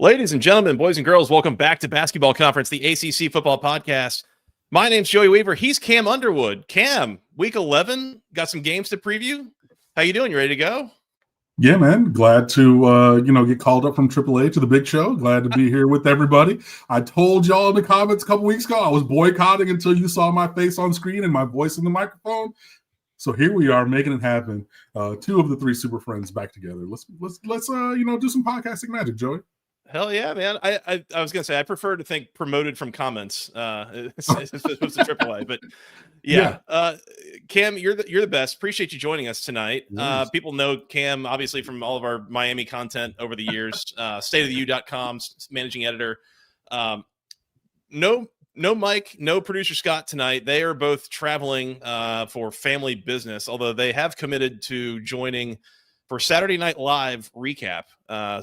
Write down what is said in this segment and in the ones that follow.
Ladies and gentlemen, boys and girls, welcome back to Basketball Conference, the ACC Football Podcast. My name's Joey Weaver. He's Cam Underwood. Cam, week 11, got some games to preview. How you doing? You ready to go? Yeah, man. Glad to, get called up from AAA to the big show. Glad to be here with everybody. I told y'all in the comments a couple weeks ago I was boycotting until you saw my face on screen and my voice in the microphone. So here we are making it happen. Two of the three super friends back together. Let's do some podcasting magic, Joey. Hell yeah, man. I was going to say, I prefer to think promoted from comments as opposed to AAA, but yeah. Cam, you're the best. Appreciate you joining us tonight. Yes. People know Cam, obviously, from all of our Miami content over the years, stateoftheu.com, managing editor. No Mike, no producer Scott tonight. They are both traveling for family business, although they have committed to joining for Saturday Night Live recap.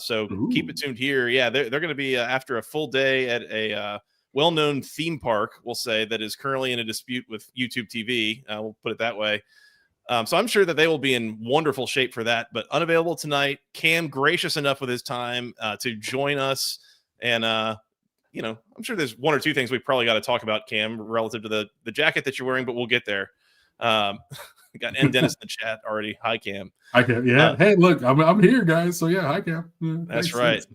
So keep it tuned here. Yeah, they're going to be after a full day at a well-known theme park, we'll say, that is currently in a dispute with YouTube TV. We'll put it that way. So I'm sure that they will be in wonderful shape for that, but unavailable tonight. Cam, gracious enough with his time to join us. And, I'm sure there's one or two things we probably got to talk about, Cam, relative to the jacket that you're wearing, but we'll get there. We got N. Dennis in the chat already. Hi, Cam. Hi, Cam. Yeah. Hey, look, I'm here, guys. So yeah, hi, Cam. That's right.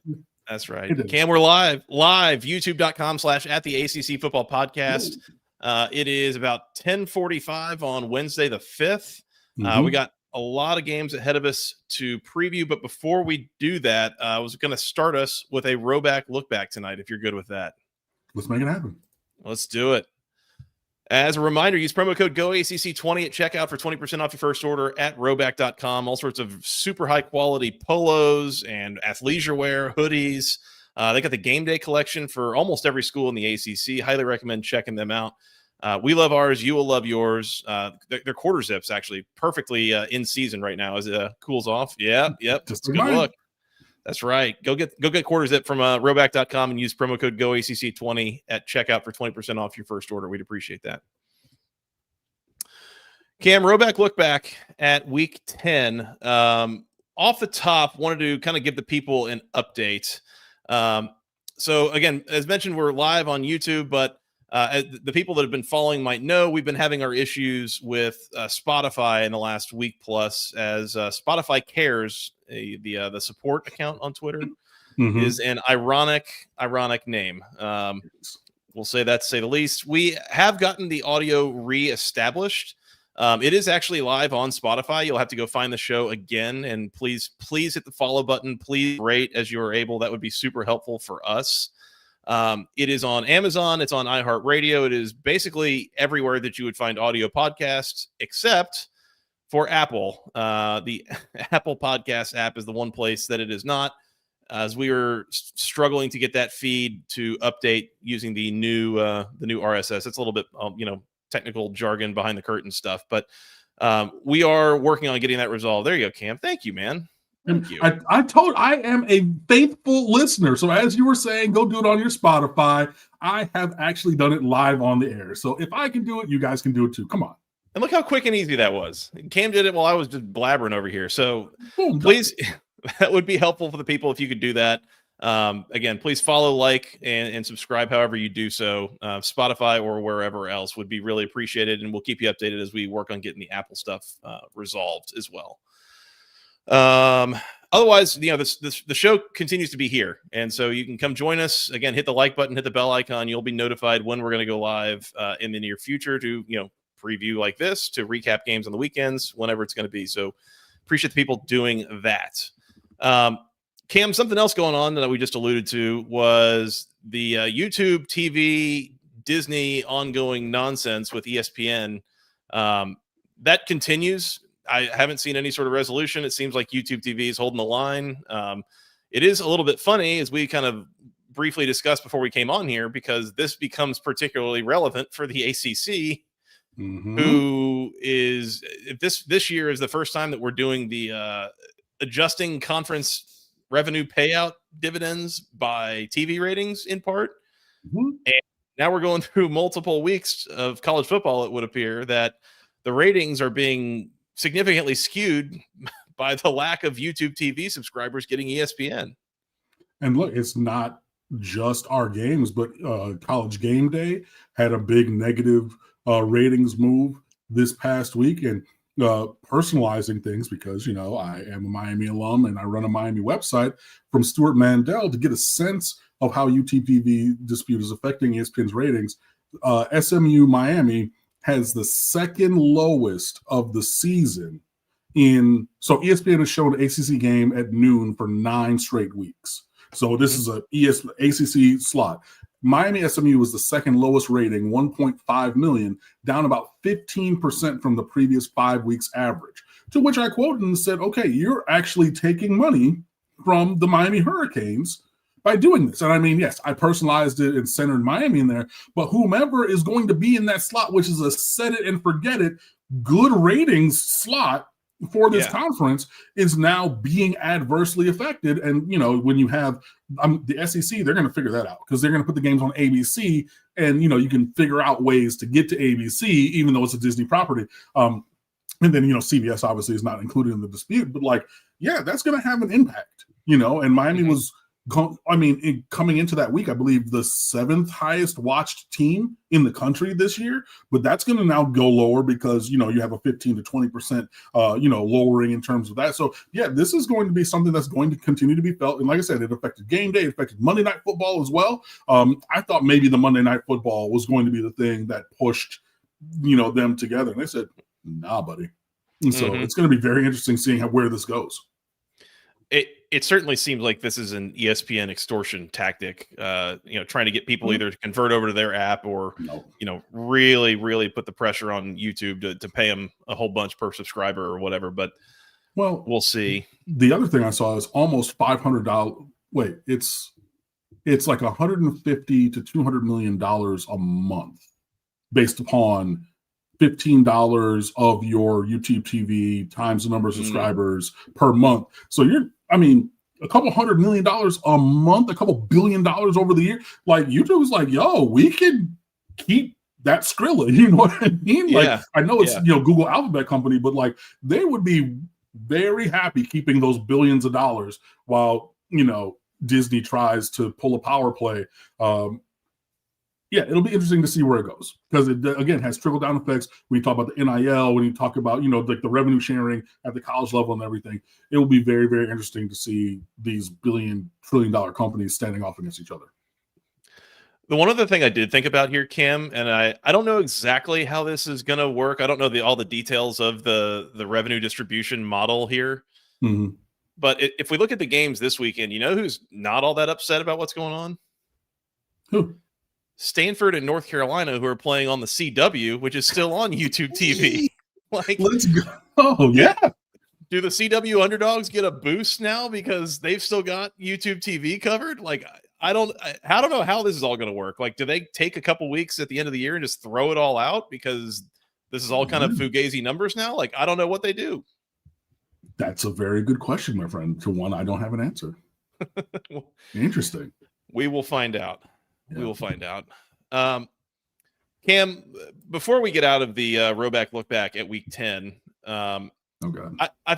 That's right. Cam, we're live, youtube.com/@the-ACC Football Podcast. It is about 10:45 on Wednesday, the 5th. We got a lot of games ahead of us to preview, but before we do that, I was going to start us with a Rhoback Lookback tonight, if you're good with that. Let's make it happen. Let's do it. As a reminder, use promo code GOACC20 at checkout for 20% off your first order at Rhoback.com. All sorts of super high-quality polos and athleisure wear, hoodies. They got the game day collection for almost every school in the ACC. Highly recommend checking them out. We love ours. You will love yours. They're quarter zips, actually, perfectly in season right now as it cools off. Yep. Just a good look. That's right. Go get quarter zip from Rhoback.com and use promo code GOACC20 at checkout for 20% off your first order. We'd appreciate that. Cam, Rhoback look back at week 10. Off the top, wanted to kind of give the people an update. So again, as mentioned, we're live on YouTube, but the people that have been following might know we've been having our issues with Spotify in the last week plus, as Spotify Cares, the support account on Twitter, is an ironic name. We'll say that, to say the least. We have gotten the audio reestablished. It is actually live on Spotify. You'll have to go find the show again, and please hit the follow button. Please rate as you are able. That would be super helpful for us. It is on Amazon. It's on iHeartRadio. It is basically everywhere that you would find audio podcasts, except for Apple. The Apple Podcast app is the one place that it is not, as we are struggling to get that feed to update using the new RSS. It's a little bit, technical jargon behind the curtain stuff, but we are working on getting that resolved. There you go, Cam. Thank you, man. Thank you. I am a faithful listener. So as you were saying, go do it on your Spotify. I have actually done it live on the air. So if I can do it, you guys can do it too. Come on. And look how quick and easy that was. Cam did it while I was just blabbering over here. So please, that would be helpful for the people if you could do that. Again, please follow, like, and subscribe however you do so. Spotify or wherever else would be really appreciated. And we'll keep you updated as we work on getting the Apple stuff resolved as well. Otherwise, the show continues to be here, and so you can come join us. Again, hit the like button, hit the bell icon. You'll be notified when we're going to go live in the near future to preview like this, to recap games on the weekends, whenever it's going to be. So appreciate the people doing that. Cam, something else going on that we just alluded to was the YouTube TV Disney ongoing nonsense with ESPN. That continues. I haven't seen any sort of resolution. It seems like YouTube TV is holding the line. It is a little bit funny, as we kind of briefly discussed before we came on here, because this becomes particularly relevant for the ACC, who is, if this year is the first time that we're doing the adjusting conference revenue payout dividends by TV ratings in part. And now we're going through multiple weeks of college football. It would appear that the ratings are being significantly skewed by the lack of YouTube TV subscribers getting ESPN. And look, it's not just our games, but College Game Day had a big negative ratings move this past week, and personalizing things because, I am a Miami alum and I run a Miami website from Stuart Mandel to get a sense of how UTPV dispute is affecting ESPN's ratings. SMU Miami has the second lowest of the season so ESPN has shown an ACC game at noon for 9 straight weeks. So this is a ACC slot. Miami SMU was the second lowest rating, 1.5 million, down about 15% from the previous 5 weeks average. To which I quoted and said, okay, you're actually taking money from the Miami Hurricanes by doing this. And I mean, yes, I personalized it and centered Miami in there, but whomever is going to be in that slot, which is a set it and forget it, good ratings slot for this conference, is now being adversely affected. And, when you have the SEC, they're going to figure that out because they're going to put the games on ABC, and, you can figure out ways to get to ABC, even though it's a Disney property. And then, CBS obviously is not included in the dispute, but that's going to have an impact, and Miami was, coming into that week, I believe the 7th highest watched team in the country this year, but that's going to now go lower because, you have a 15 to 20%, lowering in terms of that. So this is going to be something that's going to continue to be felt. And like I said, it affected game day, it affected Monday Night Football as well. I thought maybe the Monday Night Football was going to be the thing that pushed, them together. And they said, nah, buddy. And so it's going to be very interesting seeing where this goes. It certainly seems like this is an ESPN extortion tactic, trying to get people either to convert over to their app or, really, really put the pressure on YouTube to pay them a whole bunch per subscriber or whatever. But we'll see. The other thing I saw is almost $500. Wait, it's like $150 to $200 million a month based upon $15 of your YouTube TV times the number of subscribers per month. So a couple $100 million a month, a couple $1 billion over the year. YouTube was like, yo, we can keep that Skrilla. You know what I mean? I know it's, Google Alphabet company, but they would be very happy keeping those billions of dollars while, Disney tries to pull a power play. It'll be interesting to see where it goes because it, again, has trickle-down effects. When you talk about the NIL, when you talk about, the revenue sharing at the college level and everything, it will be very, very interesting to see these trillion-dollar companies standing off against each other. The one other thing I did think about here, Cam, and I don't know exactly how this is going to work. I don't know all the details of the revenue distribution model here. Mm-hmm. But if we look at the games this weekend, who's not all that upset about what's going on? Who? Stanford and North Carolina, who are playing on the CW, which is still on YouTube TV. Let's go. Oh, yeah. Do the CW underdogs get a boost now because they've still got YouTube TV covered? I don't know how this is all going to work. Do they take a couple weeks at the end of the year and just throw it all out because this is all kind of fugazi numbers now? I don't know what they do. That's a very good question, my friend. To one, I don't have an answer. Interesting. We will find out. We will find out. Cam, before we get out of the Rhoback look back at week 10, I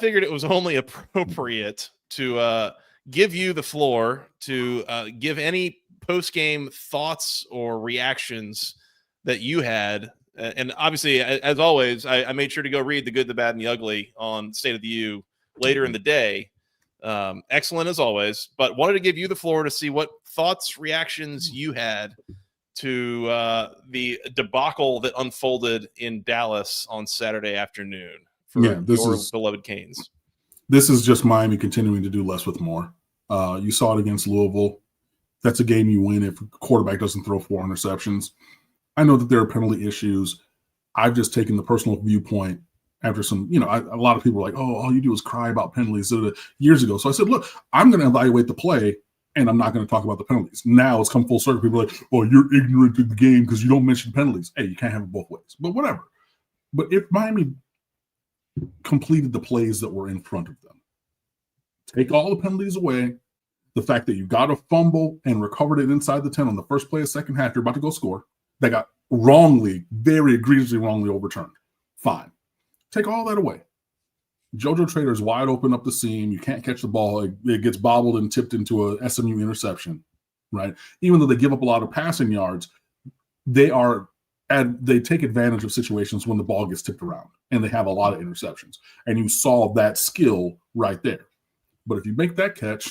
figured it was only appropriate to give you the floor to give any post-game thoughts or reactions that you had. And obviously, as always, I made sure to go read The Good, the Bad, and the Ugly on State of the U later in the day. Excellent as always, but wanted to give you the floor to see what thoughts, reactions you had to the debacle that unfolded in Dallas on Saturday afternoon for your beloved Canes. This is just Miami continuing to do less with more. You saw it against Louisville. That's a game you win if a quarterback doesn't throw 4 interceptions. I know that there are penalty issues. I've just taken the personal viewpoint after some, a lot of people were like, oh, all you do is cry about penalties years ago. So I said, look, I'm going to evaluate the play and I'm not going to talk about the penalties. Now it's come full circle. People are like, oh, you're ignorant of the game because you don't mention penalties. Hey, you can't have it both ways, but whatever. But if Miami completed the plays that were in front of them, take all the penalties away, the fact that you got a fumble and recovered it inside the 10 on the first play of second half, you're about to go score, that got wrongly, very egregiously wrongly overturned. Fine. Take all that away. JoJo Trader's wide open up the seam. You can't catch the ball. It gets bobbled and tipped into a SMU interception, right? Even though they give up a lot of passing yards, they take advantage of situations when the ball gets tipped around, and they have a lot of interceptions. And you saw that skill right there. But if you make that catch,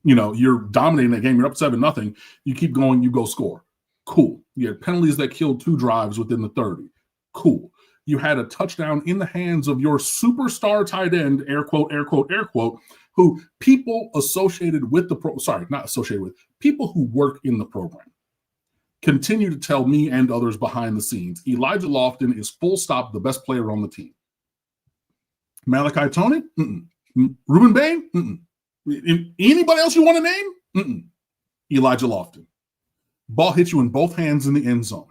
you're dominating that game. You're up 7-0. You keep going, you go score. Cool. You had penalties that killed 2 drives within the 30. Cool. You had a touchdown in the hands of your superstar tight end, air quote, air quote, air quote, who people associated with people who work in the program continue to tell me and others behind the scenes, Elijah Lofton is full stop the best player on the team. Malachi Tony? Mm-mm. Ruben Bain? Mm-mm. Anybody else you want to name? Mm-mm. Elijah Lofton. Ball hits you in both hands in the end zone.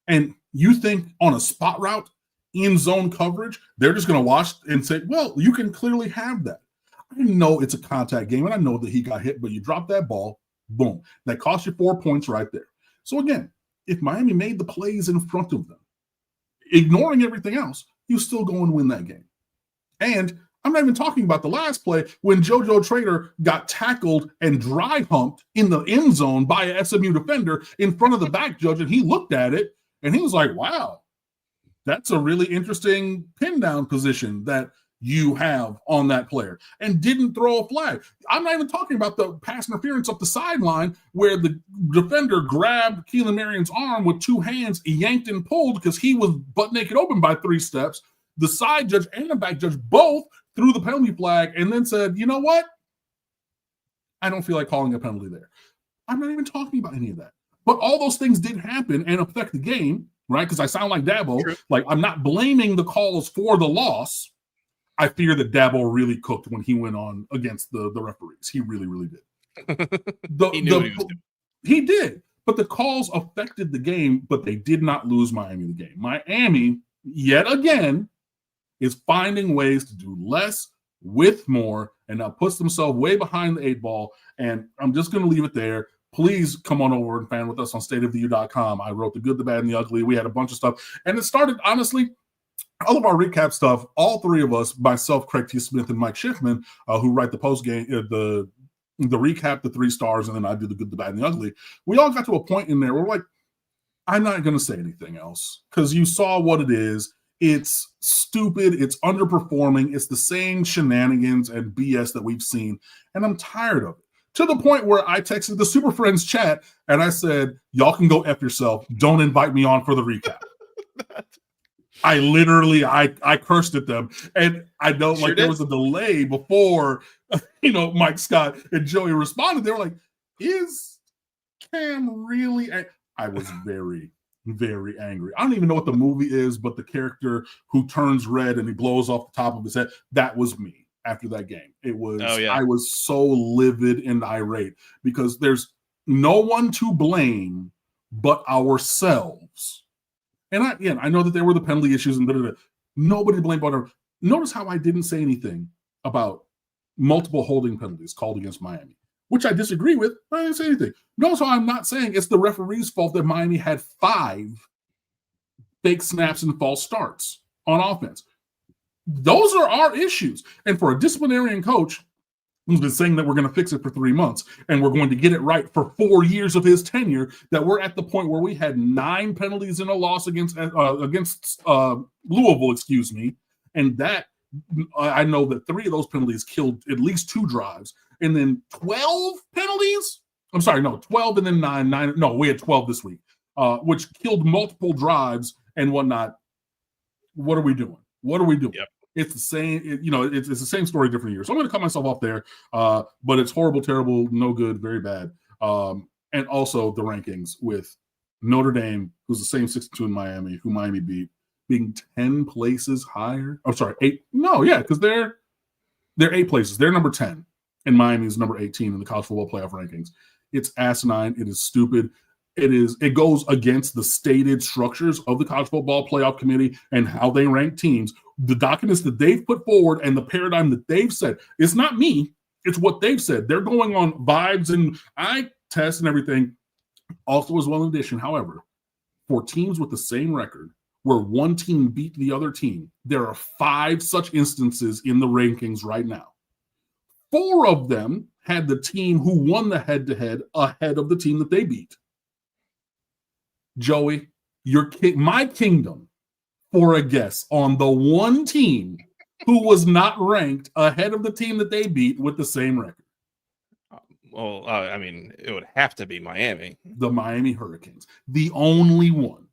And you think on a spot route, in zone coverage, they're just going to watch and say, well, you can clearly have that. I know it's a contact game, and I know that he got hit, but you drop that ball, boom. That cost you 4 points right there. So again, if Miami made the plays in front of them, ignoring everything else, you still go and win that game. And I'm not even talking about the last play when JoJo Trader got tackled and dry humped in the end zone by a SMU defender in front of the back judge, and he looked at it and he was like, wow, that's a really interesting pin down position that you have on that player, and didn't throw a flag. I'm not even talking about the pass interference up the sideline where the defender grabbed Keelan Marion's arm with 2 hands, yanked and pulled because he was butt naked open by 3 steps. The side judge and the back judge both threw the penalty flag and then said, you know what? I don't feel like calling a penalty there. I'm not even talking about any of that. But all those things did happen and affect the game, right? Because I sound like Dabo. True. Like, I'm not blaming the calls for the loss. I fear that Dabo really cooked when he went on against the referees. He really, really did. He knew what he was doing. He did. But the calls affected the game, but they did not lose Miami the game. Miami, yet again, is finding ways to do less with more, and now puts themselves way behind the 8 ball. And I'm just going to leave it there. Please come on over and fan with us on stateoftheu.com. I wrote the good, the bad, and the ugly. We had a bunch of stuff. And it started, honestly, all of our recap stuff, all 3 of us, myself, Craig T. Smith, and Mike Schiffman, who write the post game, the recap, the 3 stars, and then I do the good, the bad, and the ugly. We all got to a point in there where we're like, I'm not going to say anything else because you saw what it is. It's stupid. It's underperforming. It's the same shenanigans and BS that we've seen, and I'm tired of it. To the point where I texted the Super Friends chat and I said, y'all can go F yourself. Don't invite me on for the recap. I literally cursed at them. And I know there was a delay before, Mike Scott and Joey responded. They were like, is Cam really? I was very, very angry. I don't even know what the movie is, but the character who turns red and he blows off the top of his head, that was me after that game. It was, I was so livid and irate because there's no one to blame but ourselves. And I know that there were the penalty issues and nobody to blame but our. Notice how I didn't say anything about multiple holding penalties called against Miami, which I disagree with. I didn't say anything. Notice how I'm not saying it's the referee's fault that Miami had 5 fake snaps and false starts on offense. Those are our issues. And for a disciplinarian coach who's been saying that we're going to fix it for 3 months and we're going to get it right for 4 years of his tenure, that we're at the point where we had 9 penalties in a loss against Louisville, and that I know that 3 of those penalties killed at least 2 drives, and then 12 penalties. I'm sorry, no, 12 and then 9. No, we had 12 this week, which killed multiple drives and whatnot. What are we doing? What are we doing? Yep. It's the same, it's the same story, different years. So I'm going to cut myself off there, but it's horrible, terrible, no good, very bad. And also the rankings with Notre Dame, who's the same 62 in Miami, who Miami beat, being 10 places higher. Oh, sorry, 8. No, yeah, because they're 8 places. They're number 10, and Miami is number 18 in the college football playoff rankings. It's asinine. It is stupid. It goes against the stated structures of the college football playoff committee and how they rank teams. The documents that they've put forward and the paradigm that they've said. It's not me. It's what they've said. They're going on vibes and eye tests and everything. Also, as well, in addition, however, for teams with the same record, where one team beat the other team. There are 5 such instances in the rankings right now. 4 of them had the team who won the head-to-head ahead of the team that they beat. Joey, my kingdom for a guess on the one team who was not ranked ahead of the team that they beat with the same record. Well, I mean, it would have to be Miami. The Miami Hurricanes. The only one.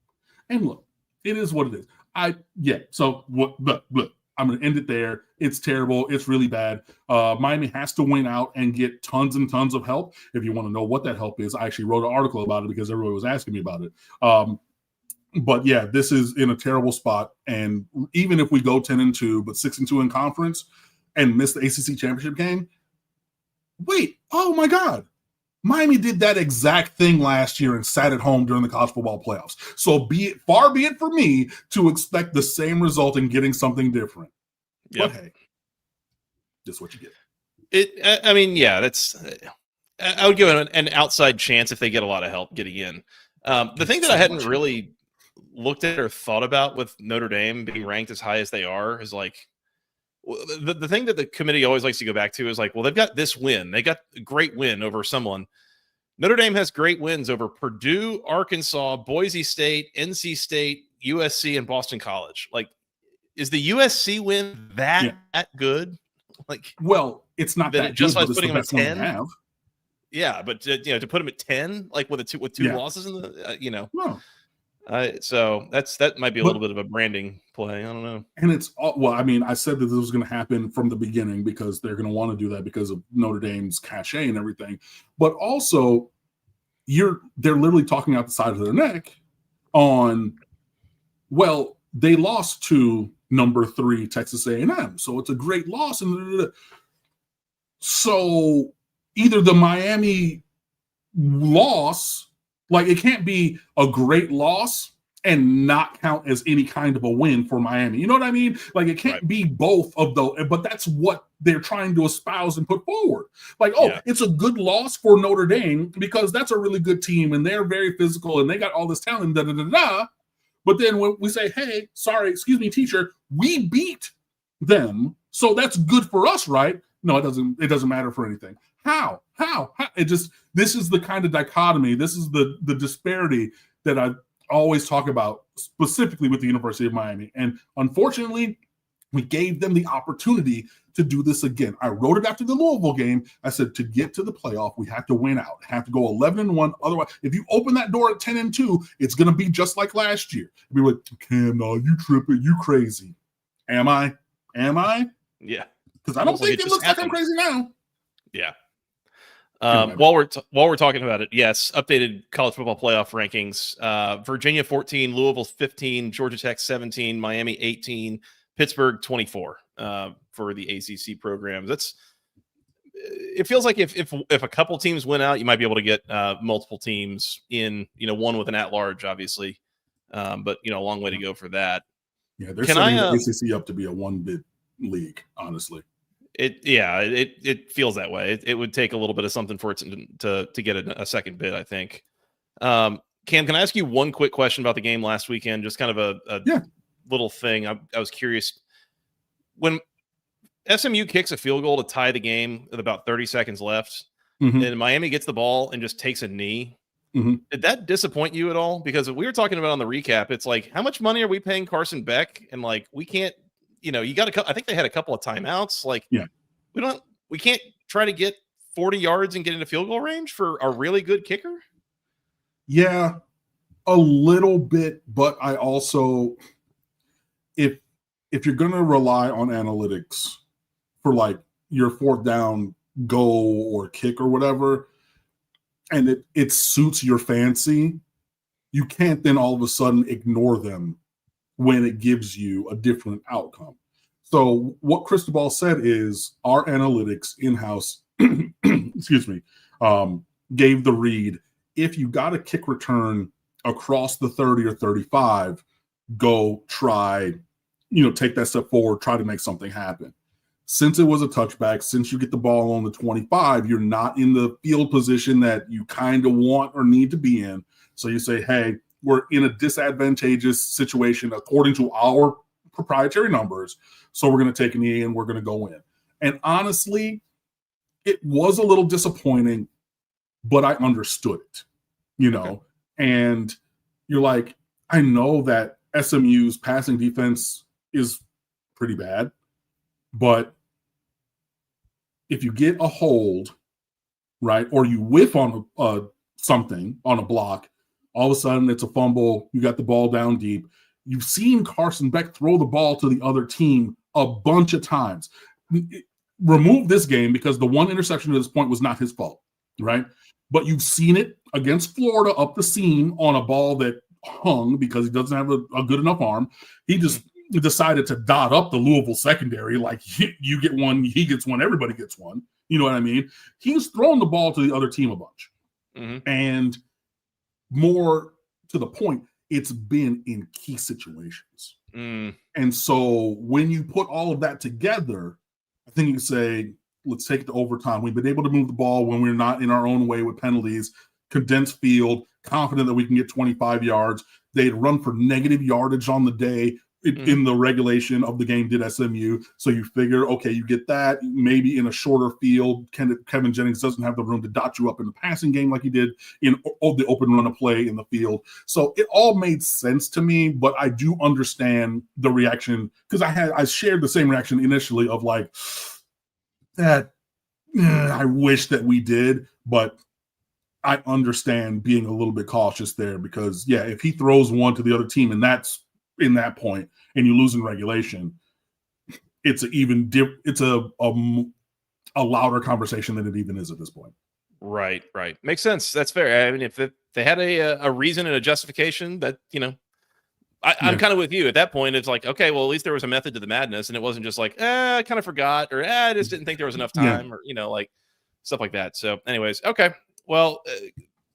And look, it is what it is. I'm going to end it there. It's terrible. It's really bad. Miami has to win out and get tons and tons of help. If you want to know what that help is, I actually wrote an article about it because everybody was asking me about it. But yeah, this is in a terrible spot. And even if we go 10-2, but 6-2 in conference and miss the ACC championship game, wait, oh my God. Miami did that exact thing last year and sat at home during the college football playoffs. So far be it for me to expect the same result in getting something different. Yep. But hey, just what you get. I mean, yeah, I would give it an outside chance if they get a lot of help getting in. The thing that I hadn't really looked at or thought about with Notre Dame being ranked as high as they are is like, the thing that the committee always likes to go back to is like, well, they've got this win. They got a great win over someone. Notre Dame has great wins over Purdue, Arkansas, Boise State, NC State, USC, and Boston College. Like, is the USC win that good? Like, well, it's not that just good, by putting them at 10. Yeah, but to put them at 10, like with two losses in the No. So that might be a little bit of a branding play. I don't know. And it's I mean, I said that this was going to happen from the beginning because they're going to want to do that because of Notre Dame's cachet and everything. But also, they're literally talking out the side of their neck on, well, they lost to number 3 Texas A&M, so it's a great loss. And so either the Miami loss. Like, it can't be a great loss and not count as any kind of a win for Miami. You know what I mean? Like, it can't be both of those, but that's what they're trying to espouse and put forward. Like, it's a good loss for Notre Dame because that's a really good team and they're very physical and they got all this talent, da-da-da-da. But then when we say, hey, sorry, excuse me, teacher, we beat them, so that's good for us, right? No, it doesn't matter for anything. How? This is the kind of dichotomy. This is the disparity that I always talk about, specifically with the University of Miami. And unfortunately, we gave them the opportunity to do this again. I wrote it after the Louisville game. I said, to get to the playoff, we have to win out. Have to go 11-1. Otherwise, if you open that door at 10-2, it's going to be just like last year. Be like, Cam, no, you tripping, you crazy. Am I? Yeah. Because I don't think it looks like I'm crazy now. Yeah. While we're talking about it, yes, updated college football playoff rankings. Virginia 14, Louisville 15, Georgia Tech 17, Miami 18, Pittsburgh 24 for the ACC programs. It feels like if a couple teams win out, you might be able to get multiple teams in. One with an at-large, obviously, but a long way to go for that. Yeah, they're setting the ACC up to be a one-bid league, honestly. It feels that way. It would take a little bit of something for it to get a second bid, I think. Cam, can I ask you one quick question about the game last weekend? Just kind of a little thing. I was curious. When SMU kicks a field goal to tie the game with about 30 seconds left, and Miami gets the ball and just takes a knee, did that disappoint you at all? Because we were talking about on the recap, it's like, how much money are we paying Carson Beck? And like, we can't, you got to. I think they had a couple of timeouts. Like, we can't try to get 40 yards and get into field goal range for a really good kicker. Yeah, a little bit, but I also, if you're going to rely on analytics for like your 4th down goal or kick or whatever, and it suits your fancy, you can't then all of a sudden ignore them when it gives you a different outcome. So what Cristobal said is our analytics in-house, excuse me, gave the read, if you got a kick return across the 30 or 35, go try, take that step forward, try to make something happen. Since it was a touchback, since you get the ball on the 25, you're not in the field position that you kind of want or need to be in. So you say, hey, we're in a disadvantageous situation according to our proprietary numbers. So we're going to take a knee and we're going to go in. And honestly, it was a little disappointing, but I understood it, Okay. and you're like, I know that SMU's passing defense is pretty bad, but if you get a hold, right, or you whiff on something on a block, all of a sudden it's a fumble, you got the ball down deep. You've seen Carson Beck throw the ball to the other team a bunch of times. Remove this game because the one interception to this point was not his fault, right? But you've seen it against Florida up the seam on a ball that hung because he doesn't have a good enough arm. He just decided to dot up the Louisville secondary like you get one, he gets one, everybody gets one. You know what I mean? He's thrown the ball to the other team a bunch. And more to the point, it's been in key situations. And so when you put all of that together, I think you can say, let's take it to overtime. We've been able to move the ball when we're not in our own way with penalties, condensed field, confident that we can get 25 yards. They'd run for negative yardage on the day in the regulation of the game, did SMU. So you figure, okay, you get that. Maybe in a shorter field, Kevin Jennings doesn't have the room to dot you up in the passing game like he did in the open run of play in the field. So it all made sense to me, but I do understand the reaction because I shared the same reaction initially of like, that I wish that we did, but I understand being a little bit cautious there because, yeah, if he throws one to the other team and that's in that point and you lose in regulation, it's a louder conversation than it even is at this point. Right. Makes sense. That's fair. I mean, if they had a reason and a justification that, I'm kind of with you at that point. It's like, okay, well, at least there was a method to the madness and it wasn't just like, I kind of forgot or I just didn't think there was enough time or, like stuff like that. So anyways, okay. Well,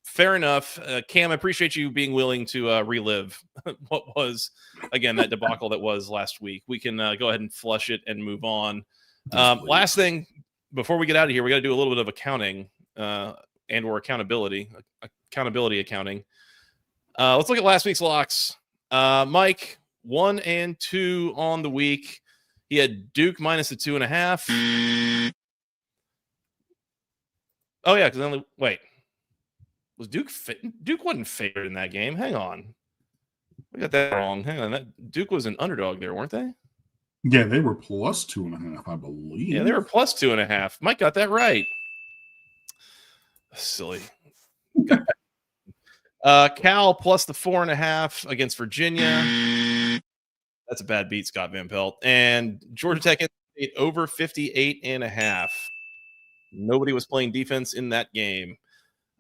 fair enough. Cam, I appreciate you being willing to relive what was, again, that debacle that was last week. We can go ahead and flush it and move on. Last thing, before we get out of here, we got to do a little bit of accounting and or accountability accounting. Let's look at last week's locks. Mike, 1 and 2 on the week. He had Duke minus the 2.5. Oh yeah, because was Duke wasn't favored in that game? Hang on, we got that wrong. Hang on, Duke was an underdog there, weren't they? Yeah, they were plus 2.5, I believe. Yeah, they were plus 2.5. Mike got that right. Silly. Cal plus the 4.5 against Virginia. That's a bad beat, Scott Van Pelt. And Georgia Tech over 58.5. Nobody was playing defense in that game.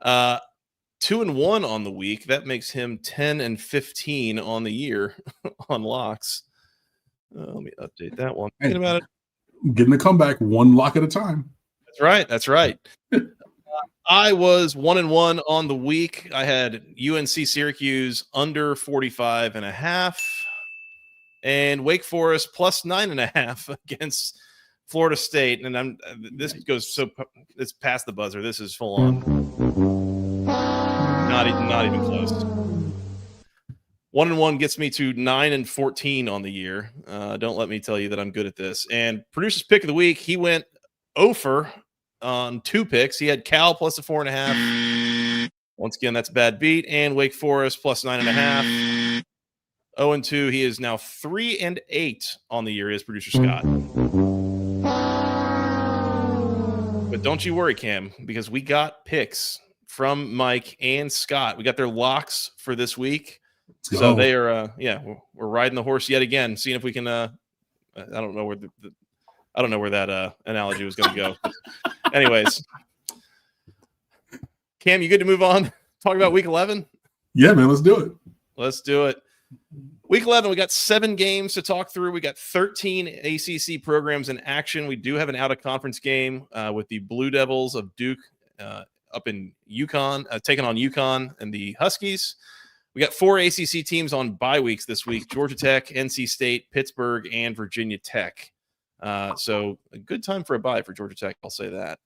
2-1 on the week. That makes him 10-15 on the year on locks. Let me update that one. Thinking about it. Getting a comeback one lock at a time. That's right. I was 1-1 on the week. I had UNC Syracuse under 45.5 and Wake Forest plus 9.5 against Florida State. And it's past the buzzer. This is full on. Not even close. 1-1 gets me to 9-14 on the year. Don't let me tell you that I'm good at this. And producer's pick of the week, he went over on 2 picks. He had Cal plus a 4.5. Once again, that's a bad beat. And Wake Forest plus 9.5. 0-2. He is now 3-8 on the year. Is producer Scott. But don't you worry, Cam, because we got picks from Mike and Scott. We got their locks for this week. So they are, we're riding the horse yet again, seeing if we can. I don't know where that analogy was going to go. Anyways, Cam, you good to move on? Talk about week 11? Yeah, man, let's do it. Week 11, we got 7 games to talk through. We got 13 ACC programs in action. We do have an out-of-conference game with the Blue Devils of Duke up in UConn, taking on UConn and the Huskies. We got 4 ACC teams on bye weeks this week: Georgia Tech, NC State, Pittsburgh, and Virginia Tech. So a good time for a bye for Georgia Tech. I'll say that.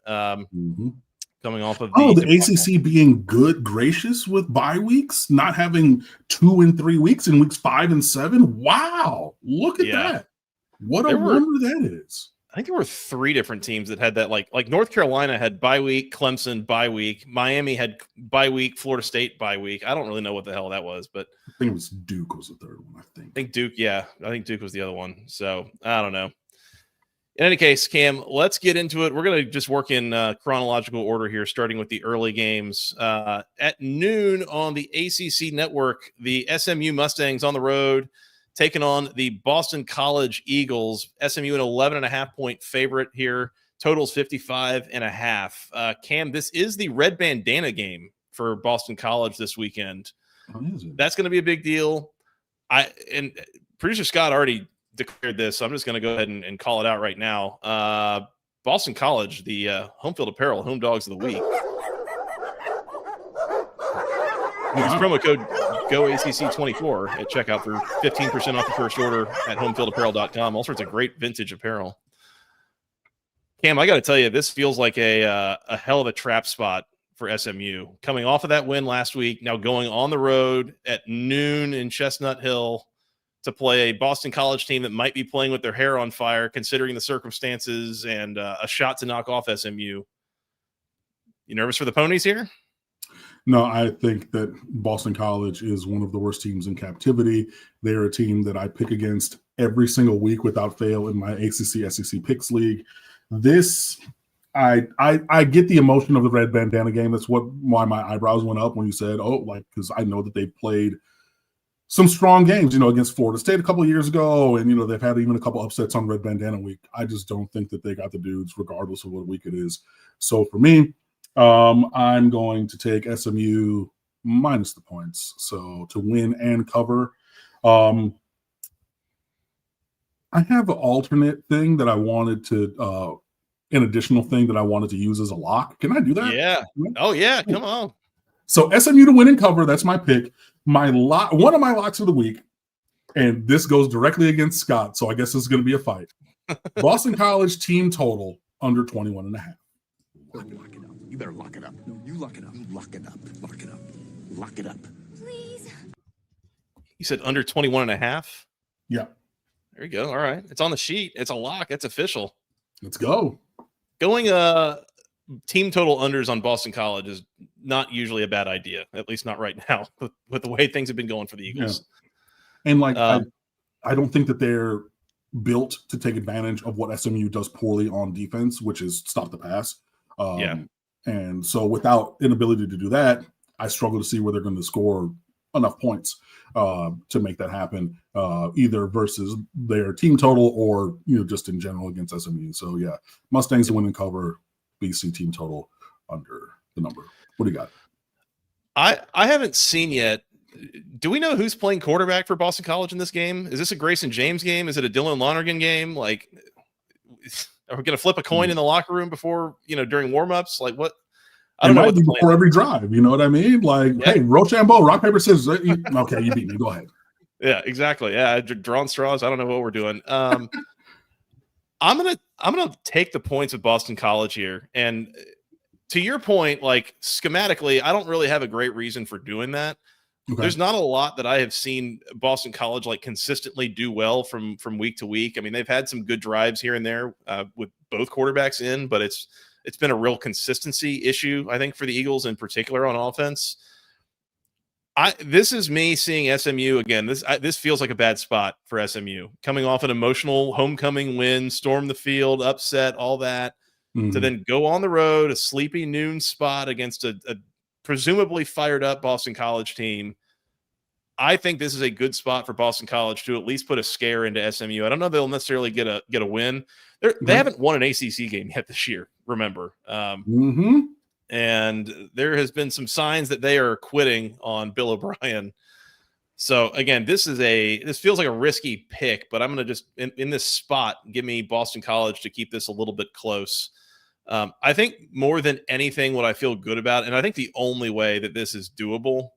coming off of the debacle. ACC being gracious with bye weeks, not having 2 and 3 weeks in weeks 5 and 7. Wow, look at that! What a wonder that is. I think there were 3 different teams that had that. Like North Carolina had bye week, Clemson bye week, Miami had bye week, Florida State bye week. I don't really know what the hell that was, but I think it was Duke was the third one. I think Duke. Yeah, I think Duke was the other one. So I don't know. In any case, Cam, let's get into it. We're going to just work in chronological order here, starting with the early games. At noon on the ACC network, the SMU Mustangs on the road taking on the Boston College Eagles. SMU an 11.5-point favorite here. Totals 55.5. Cam, this is the red bandana game for Boston College this weekend. That's going to be a big deal. And producer Scott already declared this, so I'm just going to go ahead and call it out right now. Boston College, the home field apparel home dogs of the week. Use promo code GOACC24 at checkout for 15% off the first order at homefieldapparel.com. All sorts of great vintage apparel. Cam, I got to tell you, this feels like a hell of a trap spot for SMU. Coming off of that win last week, now going on the road at noon in Chestnut Hill to play a Boston College team that might be playing with their hair on fire, considering the circumstances, and a shot to knock off SMU. You nervous for the Ponies here? No, I think that Boston College is one of the worst teams in captivity. They're a team that I pick against every single week without fail in my ACC SEC Picks League. This, I get the emotion of the red bandana game. That's why my eyebrows went up when you said, because I know that they played some strong games, against Florida State a couple of years ago, and they've had even a couple upsets on red bandana week. I just don't think that they got the dudes, regardless of what week it is. So for me, I'm going to take SMU minus the points. So to win and cover. I have an alternate thing that I wanted to, an additional thing that I wanted to use as a lock. Can I do that? Yeah. Oh yeah. Come on. So SMU to win and cover. That's my pick. One of my locks of the week, and this goes directly against Scott. So I guess this is going to be a fight. Boston College team total under 21.5. Lock it up. You better lock it up. No, you lock it up. You lock it up. Lock it up. Lock it up. Please. You said under 21.5? Yeah. There you go. All right. It's on the sheet. It's a lock. It's official. Let's go. Going team total unders on Boston College is not usually a bad idea, at least not right now, with the way things have been going for the Eagles. Yeah. And I don't think that they're built to take advantage of what SMU does poorly on defense, which is stop the pass. And so without inability to do that, I struggle to see where they're going to score enough points to make that happen, either versus their team total or just in general against SMU. So yeah, Mustangs to win and cover, BC team total under the number. What do you got? I haven't seen yet. Do we know who's playing quarterback for Boston College in this game? Is this a Grayson James game? Is it a Dylan Lonergan game? Like, are we going to flip a coin in the locker room before, during warmups? Like what? I don't know what before every drive. You know what I mean? Like, hey, Rochambeau, rock, paper, scissors. Okay, you beat me. Go ahead. Yeah, exactly. Yeah, drawn straws. I don't know what we're doing. I'm gonna take the points with Boston College here. And to your point, like schematically, I don't really have a great reason for doing that. Okay. There's not a lot that I have seen Boston College like consistently do well from week to week. I mean, they've had some good drives here and there with both quarterbacks in, but it's been a real consistency issue, I think, for the Eagles in particular on offense. This is me seeing SMU again. This feels like a bad spot for SMU, coming off an emotional homecoming win, storm the field, upset, all that, to then go on the road, a sleepy noon spot against a presumably fired up Boston College team. I think this is a good spot for Boston College to at least put a scare into SMU. I don't know if they'll necessarily get a win. They haven't won an ACC game yet this year, remember. And there has been some signs that they are quitting on Bill O'Brien. So again, this feels like a risky pick, but I'm going to just in this spot, give me Boston College to keep this a little bit close. I think more than anything, what I feel good about, and I think the only way that this is doable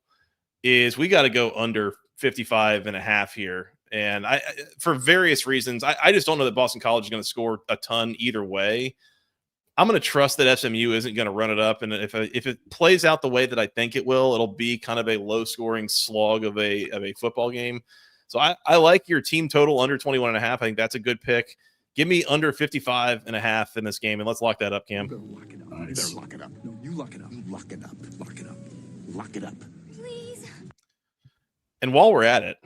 is we got to go under 55.5 here. And for various reasons, I just don't know that Boston College is going to score a ton either way. I'm going to trust that SMU isn't going to run it up. And if it plays out the way that I think it will, it'll be kind of a low scoring slog of a football game. So I like your team total under 21.5. I think that's a good pick. Give me under 55.5 in this game, and let's lock that up, Cam. You better lock it up. Nice. You better lock it up. No, you lock it up. Lock it up. Lock it up. Lock it up. Please. And while we're at it,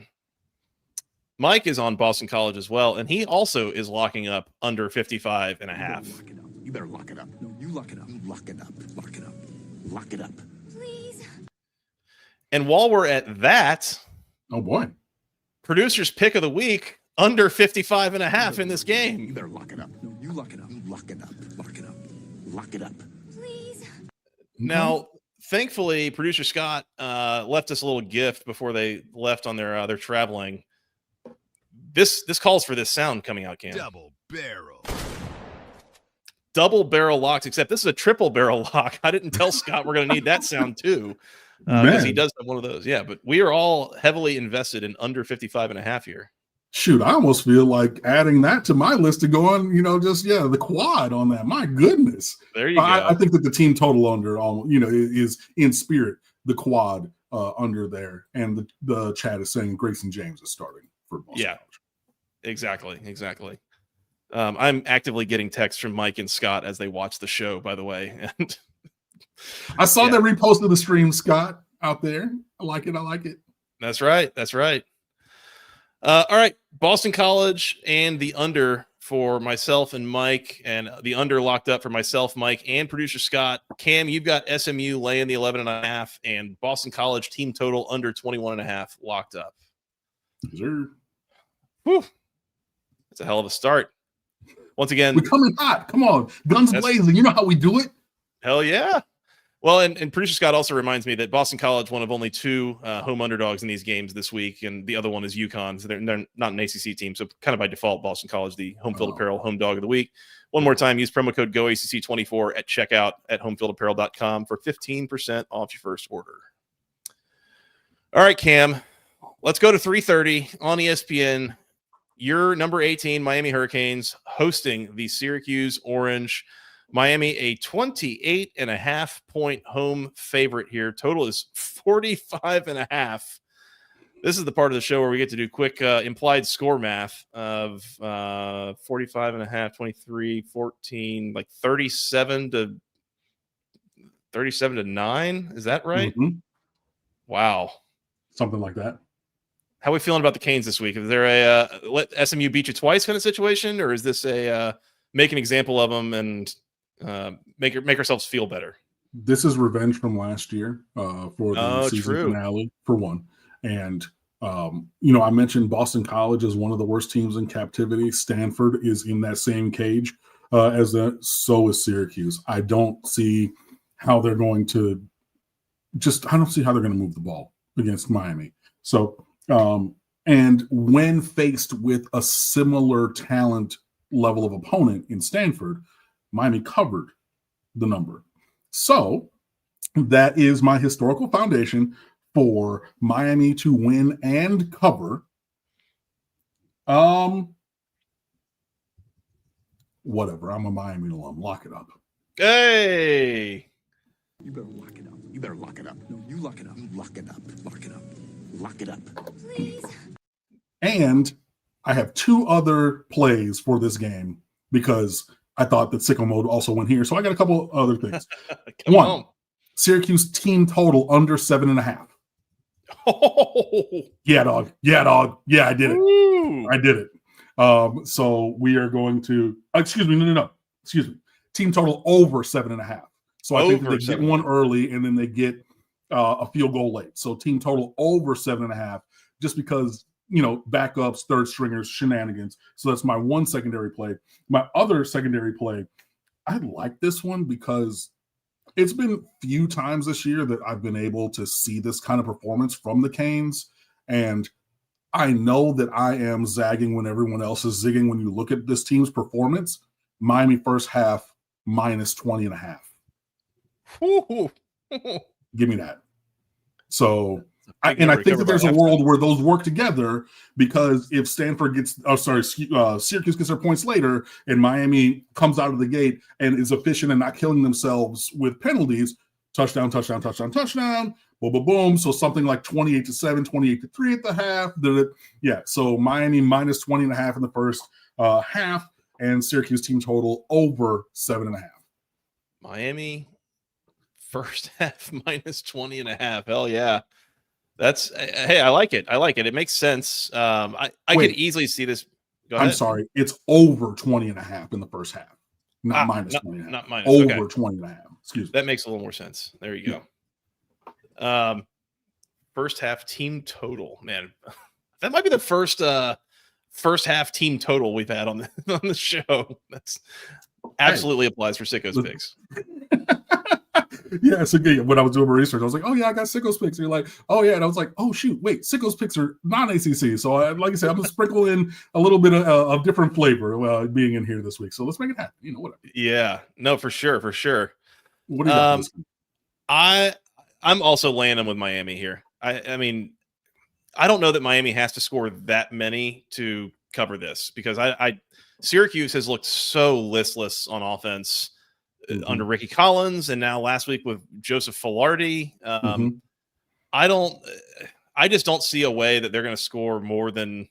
Mike is on Boston College as well, and he also is locking up under 55.5. You better lock it up. No, you lock it up. Lock it up. Lock it up. Lock it up. Please. And while we're at that, Oh boy. producer's pick of the week, under 55.5 in this game. You better lock it up. No, you lock it up. Lock it up. Lock it up. Lock it up. Please. Now, thankfully, producer Scott left us a little gift before they left on their traveling. This calls for this sound coming out, Cam. Double barrel locks, except this is a triple barrel lock. I didn't tell Scott we're going to need that sound too, because he does have one of those. Yeah, but we are all heavily invested in under 55.5 here. Shoot, I almost feel like adding that to my list to go on, the quad on that. My goodness. There you go. I think that the team total under, is in spirit, the quad under there. And the chat is saying Grayson James is starting for Boston College. Exactly. I'm actively getting texts from Mike and Scott as they watch the show, by the way. And I saw that reposted the stream, Scott, out there. I like it. That's right. All right, Boston College and the under for myself and Mike, and the under locked up for myself, Mike, and producer Scott. Cam, you've got SMU laying the 11.5 and Boston College team total under 21.5 locked up. Sure. Whew. That's a hell of a start. Once again, we're coming hot. Come on, guns blazing. You know how we do it. Hell yeah. Well, and producer Scott also reminds me that Boston College, one of only two home underdogs in these games this week, and the other one is UConn. So they're not an ACC team. So kind of by default, Boston College, the home field apparel home dog of the week. One more time, use promo code GOACC24 at checkout at homefieldapparel.com for 15% off your first order. All right, Cam, let's go to 3:30 on ESPN. Your number 18 Miami Hurricanes hosting the Syracuse Orange. Miami, a 28.5 point home favorite here. Total is 45.5. This is the part of the show where we get to do quick implied score math of 45.5, 23, 14, like 37 to 9. Is that right? Mm-hmm. Wow. Something like that. How are we feeling about the Canes this week? Is there a let SMU beat you twice kind of situation, or is this a make an example of them and make ourselves feel better? This is revenge from last year for the season finale, for one. And, I mentioned Boston College is one of the worst teams in captivity. Stanford is in that same cage so is Syracuse. I don't see how they're going to move the ball against Miami. So, and when faced with a similar talent level of opponent in Stanford, Miami covered the number. So that is my historical foundation for Miami to win and cover. Whatever. I'm a Miami alum. Lock it up. Hey. You better lock it up. You better lock it up. No, you lock it up. Lock it up. Lock it up. Lock it up. Please. And I have two other plays for this game because I thought that Sicko mode also went here. So I got a couple other things. One, Syracuse team total under 7.5. Oh. Yeah, dog. Yeah, I did it. Ooh. I did it. So we are going to, excuse me. Team total over 7.5. So I think they get one early and then they get a field goal late. So team total over 7.5, just because, backups, third stringers, shenanigans. So that's my one secondary play. My other secondary play, I like this one because it's been few times this year that I've been able to see this kind of performance from the Canes. And I know that I am zagging when everyone else is zigging when you look at this team's performance. Miami first half minus 20.5. Give me that. So And I think that there's a world where those work together, because if Stanford gets, Syracuse gets their points later, and Miami comes out of the gate and is efficient and not killing themselves with penalties, touchdown, touchdown, touchdown, touchdown, boom, boom, boom. So something like 28-7, 28-3 at the half. Yeah. So Miami minus 20.5 in the first half, and Syracuse team total over 7.5. Miami first half minus 20.5. Hell yeah. That's, hey, I like it. It makes sense. I could easily see this. Go ahead. I'm sorry. It's over 20.5 in the first half. Not minus 20.5. Not minus. Over 20.5. Excuse me. That makes a little more sense. There you go. First half team total, man. That might be the first half team total we've had on the show. That's absolutely applies for Sickos picks. Yeah, so when I was doing my research, I was like, "Oh yeah, I got Sickos picks." And you're like, "Oh yeah," and I was like, "Oh shoot, wait, Sickos picks are non-ACC." So, like I said, I'm gonna sprinkle in a little bit of different flavor being in here this week. So let's make it happen. Whatever. Yeah, no, for sure. What do you got? I'm also landing with Miami here. I mean, I don't know that Miami has to score that many to cover this, because Syracuse has looked so listless on offense under Ricky Collins, and now last week with Joseph Filardi. I just don't see a way that they're going to score more than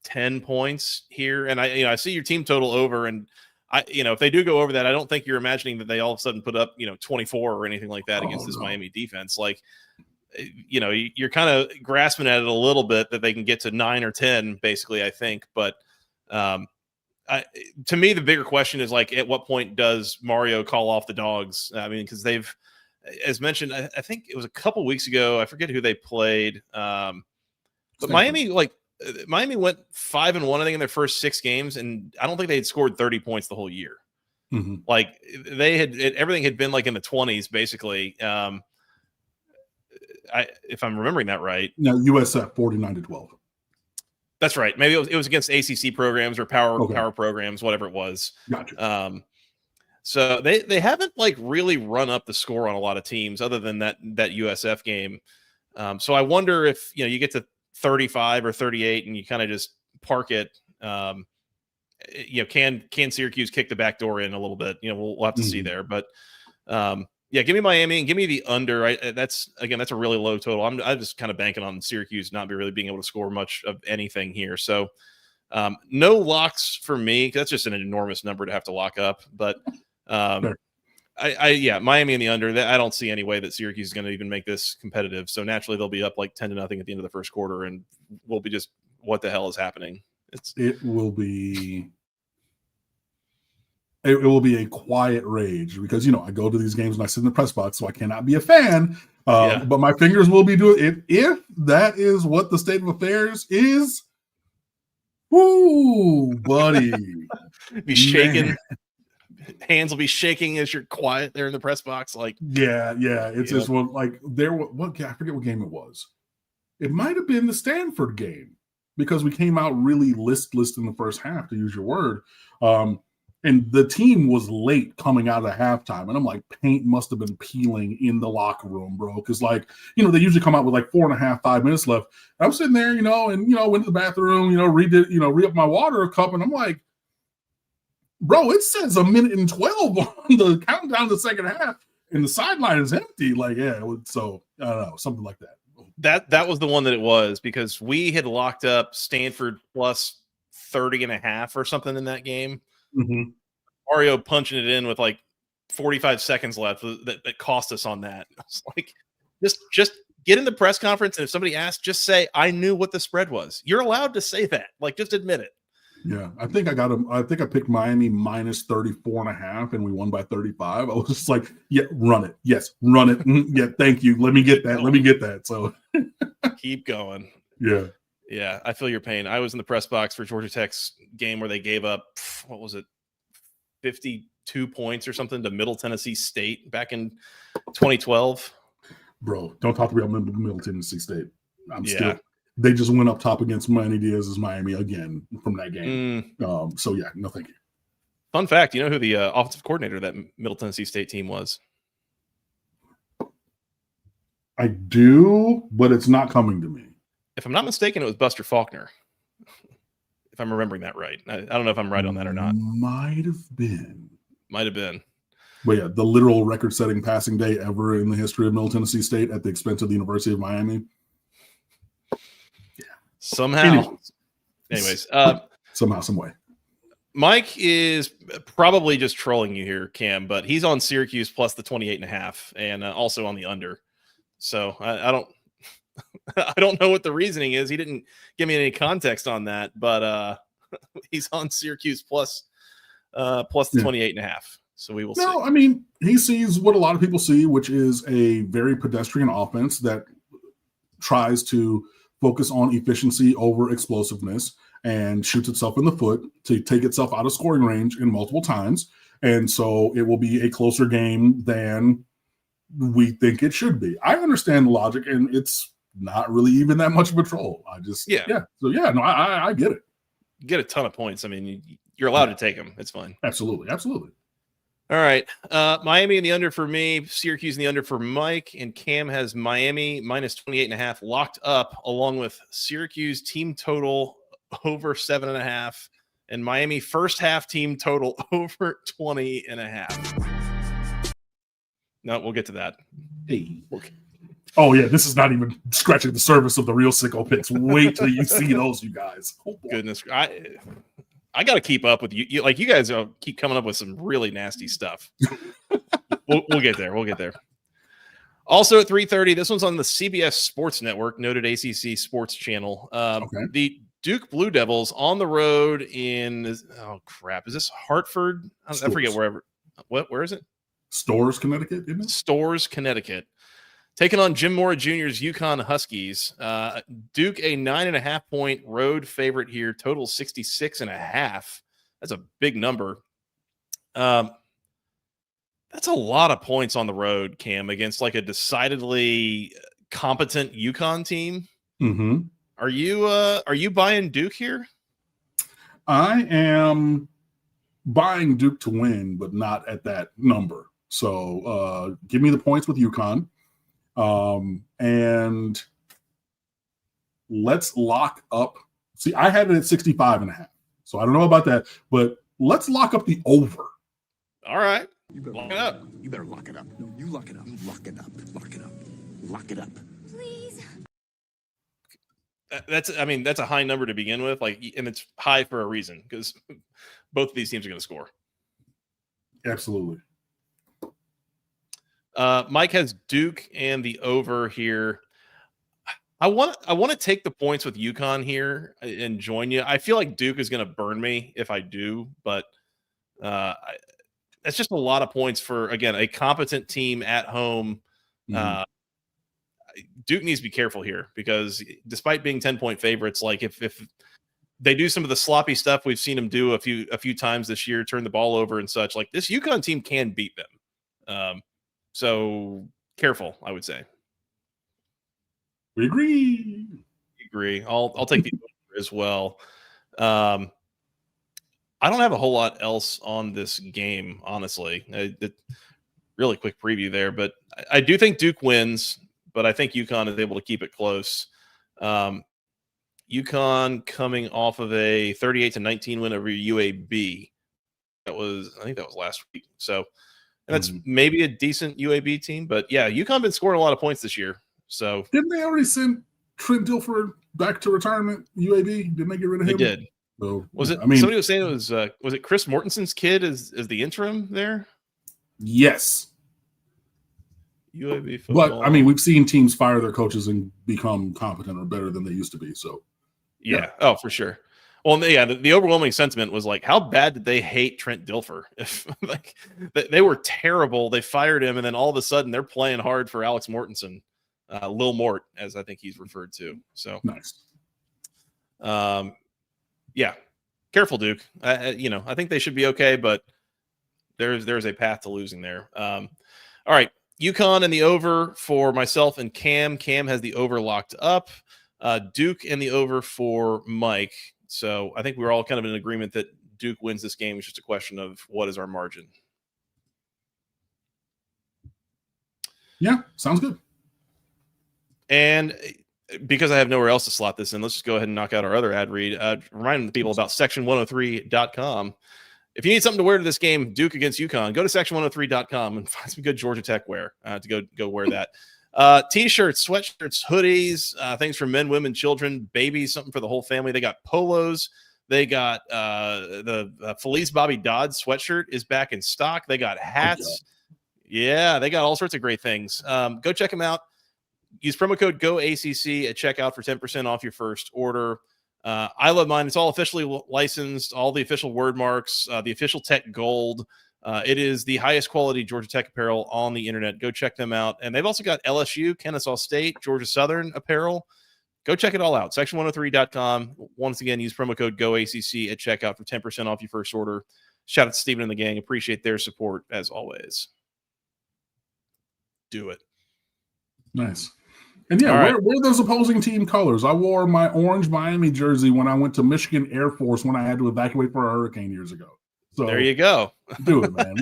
10 points here. And I see your team total over, and if they do go over that, I don't think you're imagining that they all of a sudden put up 24 or anything like that against this Miami defense. Like, you're kind of grasping at it a little bit that they can get to 9 or 10, basically, I think. But to me, the bigger question is, like, at what point does Mario call off the dogs? I mean, because they've, as mentioned, I think it was a couple weeks ago, I forget who they played, but Miami went 5-1, I think, in their first 6 games, and I don't think they had scored 30 points the whole year. Like, everything had been like in the 20s, basically. If I'm remembering that right. No, USF 49-12. That's right. Maybe it was against ACC programs or power programs, whatever it was. Gotcha. So they haven't like really run up the score on a lot of teams other than that USF game. So I wonder if you get to 35 or 38 and you kind of just park it. Can Syracuse kick the back door in a little bit? We'll have to see there. But yeah, give me Miami and give me the under. That's a really low total. I'm just kind of banking on Syracuse not really being able to score much of anything here. So no locks for me. That's just an enormous number to have to lock up. But Sure. Miami in the under. I don't see any way that Syracuse is going to even make this competitive. So naturally they'll be up like 10-0 at the end of the first quarter, and we'll be just, what the hell is happening? It will be a quiet rage, because I go to these games and I sit in the press box, so I cannot be a fan. But my fingers will be doing it if that is what the state of affairs is. Woo, buddy, be shaking. Hands will be shaking as you're quiet there in the press box. Like, yeah, it's just one like there. What I forget what game it was. It might have been the Stanford game, because we came out really listless in the first half, to use your word. And the team was late coming out of halftime. And I'm like, paint must have been peeling in the locker room, bro. Because, they usually come out with like 4.5, 5 minutes left. And I'm sitting there, and, went to the bathroom, re-up my water cup. And I'm like, bro, it says 1:12 on the countdown to the second half. And the sideline is empty. Like, yeah, so I don't know, something like that. That was the one that it was, because we had locked up Stanford plus 30.5 or something in that game. Mario punching it in with like 45 seconds left that cost us on that. It's like, just get in the press conference, and if somebody asks, just say, I knew what the spread was. You're allowed to say that. Like, just admit it. Yeah, I think I picked Miami minus 34.5, and we won by 35. I was just like, yeah, run it. Yes, run it. Yeah, thank you. Let me get that. So keep going. Yeah, I feel your pain. I was in the press box for Georgia Tech's game where they gave up, what was it, 52 points or something to Middle Tennessee State back in 2012. Bro, don't talk to me about Middle Tennessee State. They just went up top against Manny Diaz's Miami again from that game. So yeah, no thank you. Fun fact, you know who the offensive coordinator of that Middle Tennessee State team was? I do, but it's not coming to me. If I'm not mistaken, it was Buster Faulkner. If I'm remembering that right. I don't know if I'm right on that or not. Might have been. Might have been. But yeah, the literal record-setting passing day ever in the history of Middle Tennessee State at the expense of the University of Miami. Yeah. Somehow. Anyways, somehow, some way. Mike is probably just trolling you here, Cam, but he's on Syracuse plus the 28.5 and also on the under. So I don't I don't know what the reasoning is. He didn't give me any context on that, but he's on Syracuse plus the 28.5. So we will see. No, I mean, he sees what a lot of people see, which is a very pedestrian offense that tries to focus on efficiency over explosiveness and shoots itself in the foot to take itself out of scoring range in multiple times. And so it will be a closer game than we think it should be. I understand the logic, and it's not really even that much of a troll. I get it. You get a ton of points. I mean, you're allowed to take them. It's fine. Absolutely. All right. Miami in the under for me, Syracuse in the under for Mike, and Cam has Miami minus 28.5 locked up, along with Syracuse team total over 7.5 and Miami first half team total over 20.5. No, we'll get to that. Hey. Okay. Oh, yeah, this is not even scratching the surface of the real sicko picks. Wait till you see those, you guys. Oh, goodness. I got to keep up with you. Like, you guys keep coming up with some really nasty stuff. We'll get there. We'll get there. Also at 3:30, this one's on the CBS Sports Network, noted ACC Sports Channel. The Duke Blue Devils on the road in, is this Hartford? I forget wherever. Where is it? Storrs, Connecticut, isn't it? Storrs, Connecticut. Taking on Jim Mora Jr.'s UConn Huskies. Duke, a 9.5 point road favorite here, total 66.5. That's a big number. That's a lot of points on the road, Cam, against like a decidedly competent UConn team. Mm-hmm. Are you buying Duke here? I am buying Duke to win, but not at that number. So give me the points with UConn. And let's lock up. See, I had it at 65.5. So I don't know about that, but let's lock up the over. All right. You better lock it up. You better lock it up. No, you lock it up. Lock it up. Lock it up. Lock it up. Please. That's a high number to begin with. And it's high for a reason because both of these teams are going to score. Absolutely. Mike has Duke and the over here. I want to take the points with UConn here and join you. I feel like Duke is going to burn me if I do, but that's just a lot of points for, again, a competent team at home. Mm-hmm. Duke needs to be careful here because despite being 10-point favorites, like if they do some of the sloppy stuff we've seen them do a few times this year, turn the ball over and such, like this UConn team can beat them. So careful, I would say. We agree. I'll take the over as well. I don't have a whole lot else on this game, honestly. Really quick preview there, but I do think Duke wins, but I think UConn is able to keep it close. UConn coming off of a 38-19 win over UAB. I think that was last week. So that's maybe a decent UAB team, but yeah, UConn been scoring a lot of points this year. So didn't they already send Trent Dilfer back to retirement? UAB, didn't they get rid of him? They did. So was it? I mean, somebody was saying it was it Chris Mortensen's kid as the interim there? Yes. UAB football. But I mean, we've seen teams fire their coaches and become competent or better than they used to be. So yeah. Oh, for sure. Well, yeah, the overwhelming sentiment was like, how bad did they hate Trent Dilfer? If like they were terrible, they fired him, and then all of a sudden they're playing hard for Alex Mortensen, Lil Mort, as I think he's referred to. So nice. Yeah, careful, Duke. I think they should be okay, but there's a path to losing there. All right, UConn and the over for myself and Cam. Cam has the over locked up. Duke and the over for Mike. So I think we're all kind of in agreement that Duke wins this game. It's just a question of what is our margin. Yeah, sounds good. And because I have nowhere else to slot this in, let's just go ahead and knock out our other ad read. Reminding the people about section103.com. If you need something to wear to this game, Duke against UConn, go to section103.com and find some good Georgia Tech wear to go wear that. T-shirts, sweatshirts, hoodies, things for men, women, children, babies, something for the whole family. They got polos. They got the Felice Bobby Dodd sweatshirt is back in stock. They got hats. Yeah, they got all sorts of great things. Go check them out. Use promo code GOACC at checkout for 10% off your first order. I love mine. It's all officially licensed, all the official word marks, the official Tech Gold. It is the highest quality Georgia Tech apparel on the internet. Go check them out. And they've also got LSU, Kennesaw State, Georgia Southern apparel. Go check it all out. Section103.com. Once again, use promo code GOACC at checkout for 10% off your first order. Shout out to Steven and the gang. Appreciate their support as always. Do it. Nice. And yeah, wear those opposing team colors. I wore my orange Miami jersey when I went to Michigan Air Force when I had to evacuate for a hurricane years ago. So there you go. Do it, man.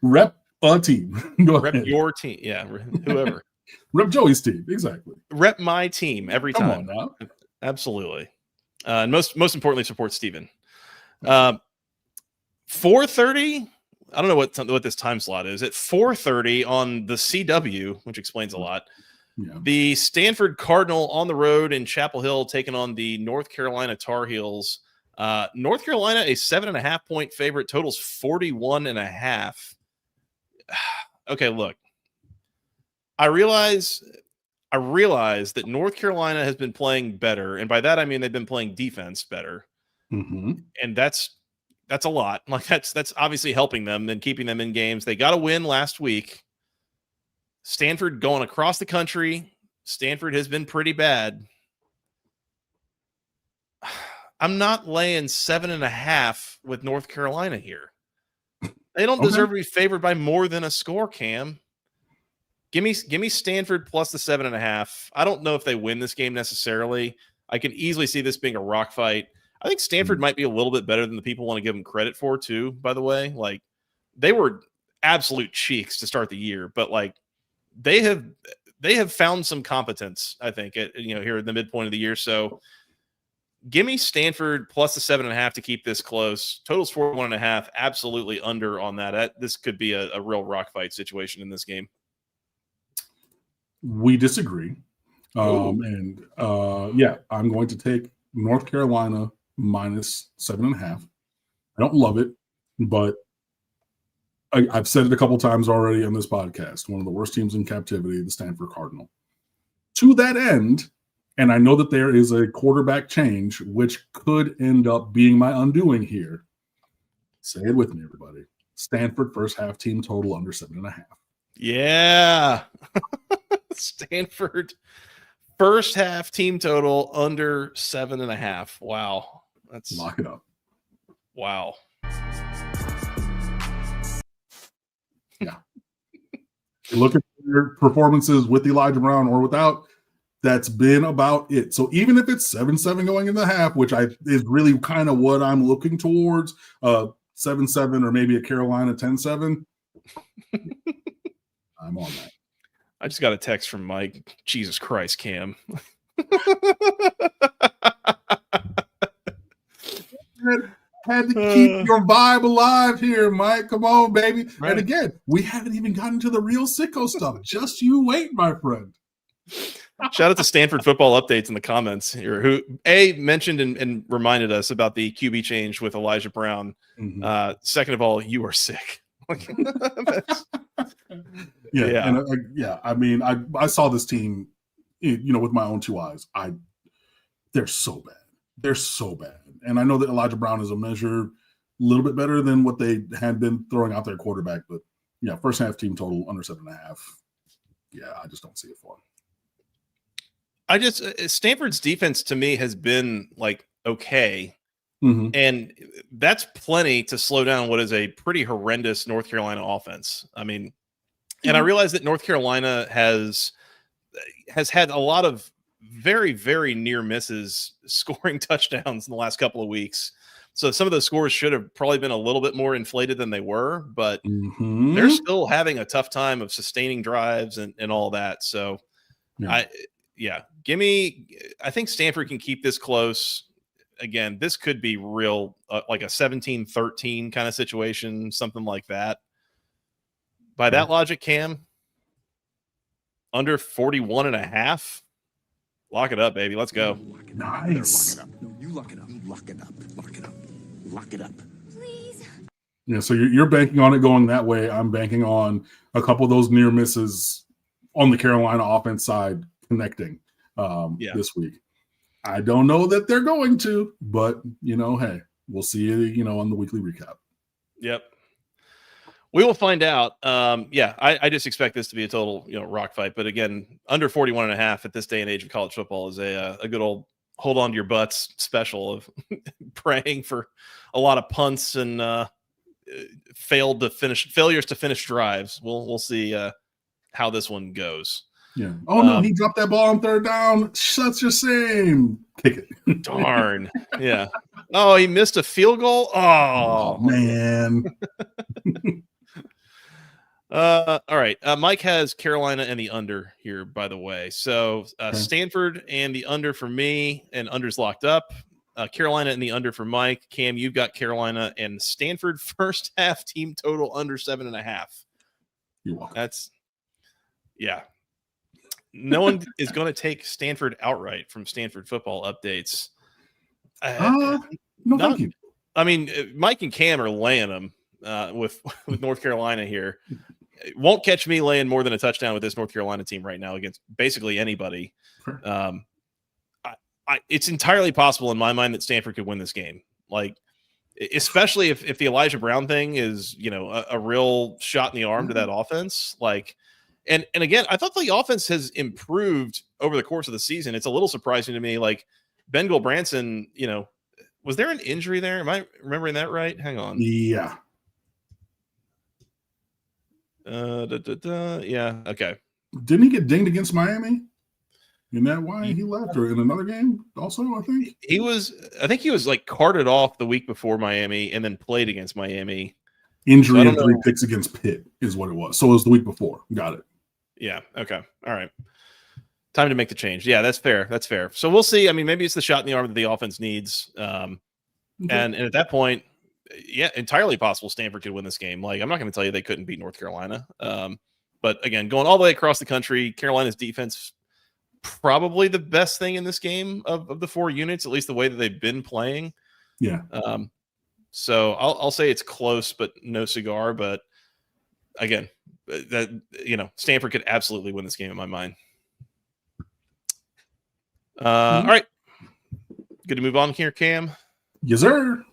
Rep a team. Rep your team. Yeah, whoever. Rep Joey's team. Exactly. Rep my team every time. Come on now. Absolutely. And most importantly, support Steven. 4:30. I don't know what this time slot is. At 4:30 on the CW, which explains a lot. Yeah. The Stanford Cardinal on the road in Chapel Hill taking on the North Carolina Tar Heels. North Carolina, a 7.5 point favorite, totals 41.5. Okay, look. I realize that North Carolina has been playing better, and by that I mean they've been playing defense better. Mm-hmm. And that's a lot. Like that's obviously helping them and keeping them in games. They got a win last week. Stanford going across the country. Stanford has been pretty bad. I'm not laying 7.5 with North Carolina here. They don't deserve to be favored by more than a score, Cam. Give me Stanford plus the 7.5. I don't know if they win this game necessarily. I can easily see this being a rock fight. I think Stanford might be a little bit better than the people want to give them credit for too, by the way. Like they were absolute cheeks to start the year, but like they have found some competence, I think, here at the midpoint of the year. So give me Stanford plus the 7.5 to keep this close. Totals 41.5, absolutely under on that. This could be a real rock fight situation in this game. We disagree. I'm going to take North Carolina minus 7.5. I don't love it, but I've said it a couple times already on this podcast. One of the worst teams in captivity, the Stanford Cardinal. To that end, and I know that there is a quarterback change, which could end up being my undoing here. Say it with me, everybody. Stanford first half team total under 7.5. Yeah. Stanford first half team total under 7.5. Wow. Lock it up. Wow. Yeah. You look at their performances with Elijah Brown or without, that's been about it. So even if it's 7-7 going in the half, which is really kind of what I'm looking towards, 7-7 or maybe a Carolina 10-7, I'm on that. I just got a text from Mike. Jesus Christ, Cam. Had to keep your vibe alive here, Mike. Come on, baby. Right. And again, we haven't even gotten to the real sicko stuff. Just you wait, my friend. Shout out to Stanford football updates in the comments here, who mentioned and reminded us about the QB change with Elijah Brown. Mm-hmm. Second of all, you are sick. Yeah. I mean, I saw this team, with my own two eyes. They're so bad. They're so bad. And I know that Elijah Brown is a measure a little bit better than what they had been throwing out their quarterback. But yeah, first half team total under 7.5. Yeah, I just don't see it for him. Stanford's defense to me has been like okay. Mm-hmm. And that's plenty to slow down what is a pretty horrendous North Carolina offense. I mean, and I realize that North Carolina has had a lot of very, very near misses scoring touchdowns in the last couple of weeks. So some of those scores should have probably been a little bit more inflated than they were, but they're still having a tough time of sustaining drives and all that. So yeah, I think Stanford can keep this close. Again, this could be real, like a 17-13 kind of situation, something like that. By that logic, Cam, under 41.5, lock it up, baby. Let's go. Nice. Lock it up. No, you lock it up. You lock it up. Lock it up. Lock it up. Please. Yeah, so you're banking on it going that way. I'm banking on a couple of those near misses on the Carolina offense side connecting this week. I don't know that they're going to, but, hey, we'll see you, on the weekly recap. Yep. We will find out. I just expect this to be a total, rock fight. But again, under 41.5 at this day and age of college football is a good old hold on to your butts special of praying for a lot of punts and failures to finish drives. We'll see how this one goes. Yeah. Oh no, he dropped that ball on third down. Such a shame. Kick it. Darn. Yeah. Oh, he missed a field goal. Oh man. All right. Mike has Carolina and the under here, by the way. So Stanford and the under for me, and under's locked up. Carolina and the under for Mike. Cam, you've got Carolina and Stanford first half team total under 7.5. You're welcome. Yeah. No one is going to take Stanford outright from Stanford football updates. No, thank you. I mean, Mike and Cam are laying them with North Carolina here. It won't catch me laying more than a touchdown with this North Carolina team right now against basically anybody. Sure. It's entirely possible in my mind that Stanford could win this game. Like, especially if the Elijah Brown thing is, a real shot in the arm to that offense. Like, and again, I thought the offense has improved over the course of the season. It's a little surprising to me. Like, Ben Branson, was there an injury there? Am I remembering that right? Hang on. Yeah. Yeah. Okay. Didn't he get dinged against Miami? Isn't that why he left? Or in another game also, I think? I think he was like carted off the week before Miami and then played against Miami. Injury and 3 picks against Pitt is what it was. So it was the week before. Got it. Yeah. Okay. All right. Time to make the change. Yeah, that's fair. That's fair. So we'll see. I mean, maybe it's the shot in the arm that the offense needs. And at that point, yeah, entirely possible Stanford could win this game. Like, I'm not going to tell you they couldn't beat North Carolina. But again, going all the way across the country, Carolina's defense probably the best thing in this game of the 4 units, at least the way that they've been playing. Yeah. So I'll say it's close, but no cigar. But again, Stanford could absolutely win this game in my mind. All right. Good to move on here, Cam. Yes, sir.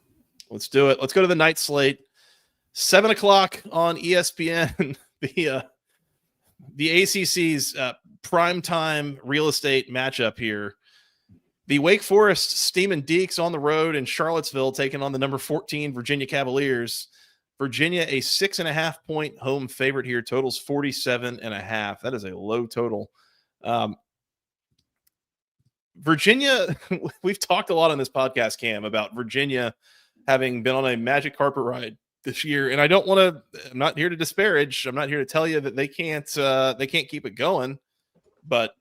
Let's do it. Let's go to the night slate. 7:00 on ESPN. The ACC's primetime real estate matchup here. The Wake Forest Steamin' Deeks on the road in Charlottesville, taking on the number 14 Virginia Cavaliers. Virginia, a 6.5-point home favorite here. Totals 47.5. That is a low total. Virginia, we've talked a lot on this podcast, Cam, about Virginia having been on a magic carpet ride this year. And I'm not here to disparage. I'm not here to tell you that they can't keep it going. But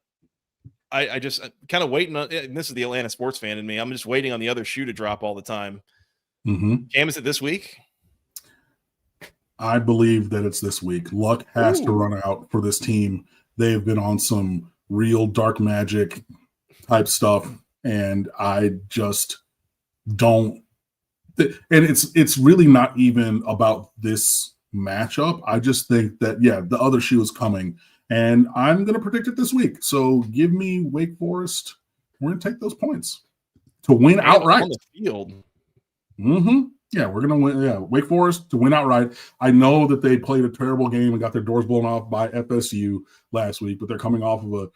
I just kind of waiting on, and this is the Atlanta sports fan in me, I'm just waiting on the other shoe to drop all the time. Cam, is it this week? I believe that it's this week. Luck has to run out for this team. They've been on some real dark magic type stuff, and I just don't. And it's really not even about this matchup. I just think that, the other shoe is coming, and I'm going to predict it this week. So give me Wake Forest. We're going to take those points to win outright. On the field. Yeah, we're going to win. Yeah, Wake Forest to win outright. I know that they played a terrible game and got their doors blown off by FSU last week, but they're coming off of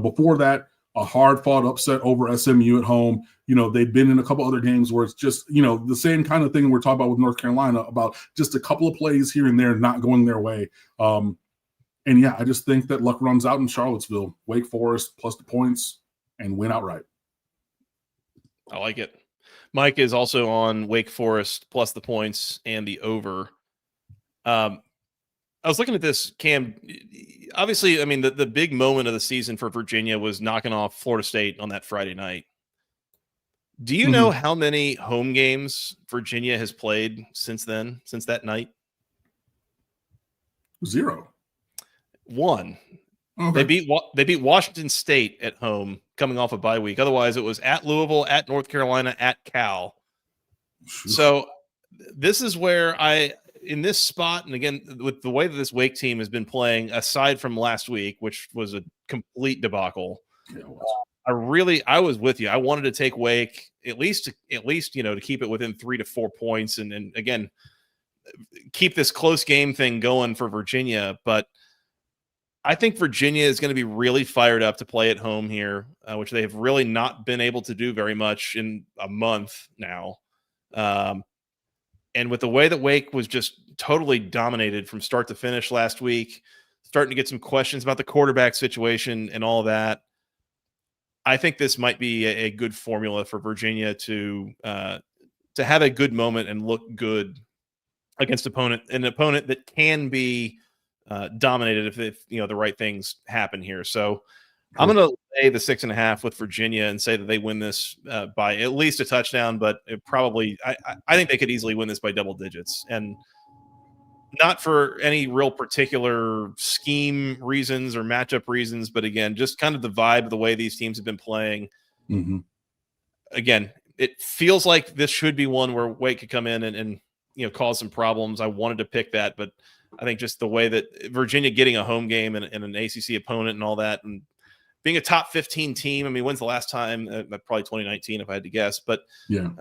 before that, a hard-fought upset over SMU at home. They've been in a couple other games where it's just, the same kind of thing we're talking about with North Carolina, about just a couple of plays here and there not going their way. I just think that luck runs out in Charlottesville. Wake Forest plus the points and win outright. I like it. Mike is also on Wake Forest plus the points and the over. I was looking at this, Cam. obviously, I mean, the big moment of the season for Virginia was knocking off Florida State on that Friday night. Do you know how many home games Virginia has played since then, since that night? 0. 1. Okay. They beat Washington State at home coming off a bye week. Otherwise, it was at Louisville, at North Carolina, at Cal. So this is where in this spot, and again, with the way that this Wake team has been playing, aside from last week, which was a complete debacle, I was with you. I wanted to take Wake at least, to keep it within 3 to 4 points, and again, keep this close game thing going for Virginia. But I think Virginia is going to be really fired up to play at home here, which they have really not been able to do very much in a month now. And with the way that Wake was just totally dominated from start to finish last week, starting to get some questions about the quarterback situation and all that, I think this might be a good formula for Virginia to have a good moment and look good against an opponent that can be dominated if the right things happen here. So I'm going to lay the 6.5 with Virginia and say that they win this by at least a touchdown, but I think they could easily win this by double digits, and not for any real particular scheme reasons or matchup reasons, but again, just kind of the vibe of the way these teams have been playing. Again, it feels like this should be one where Wake could come in and cause some problems. I wanted to pick that, but I think just the way that Virginia getting a home game and an ACC opponent and all that, and being a top 15 team. I mean, when's the last time? Probably 2019, if I had to guess. But give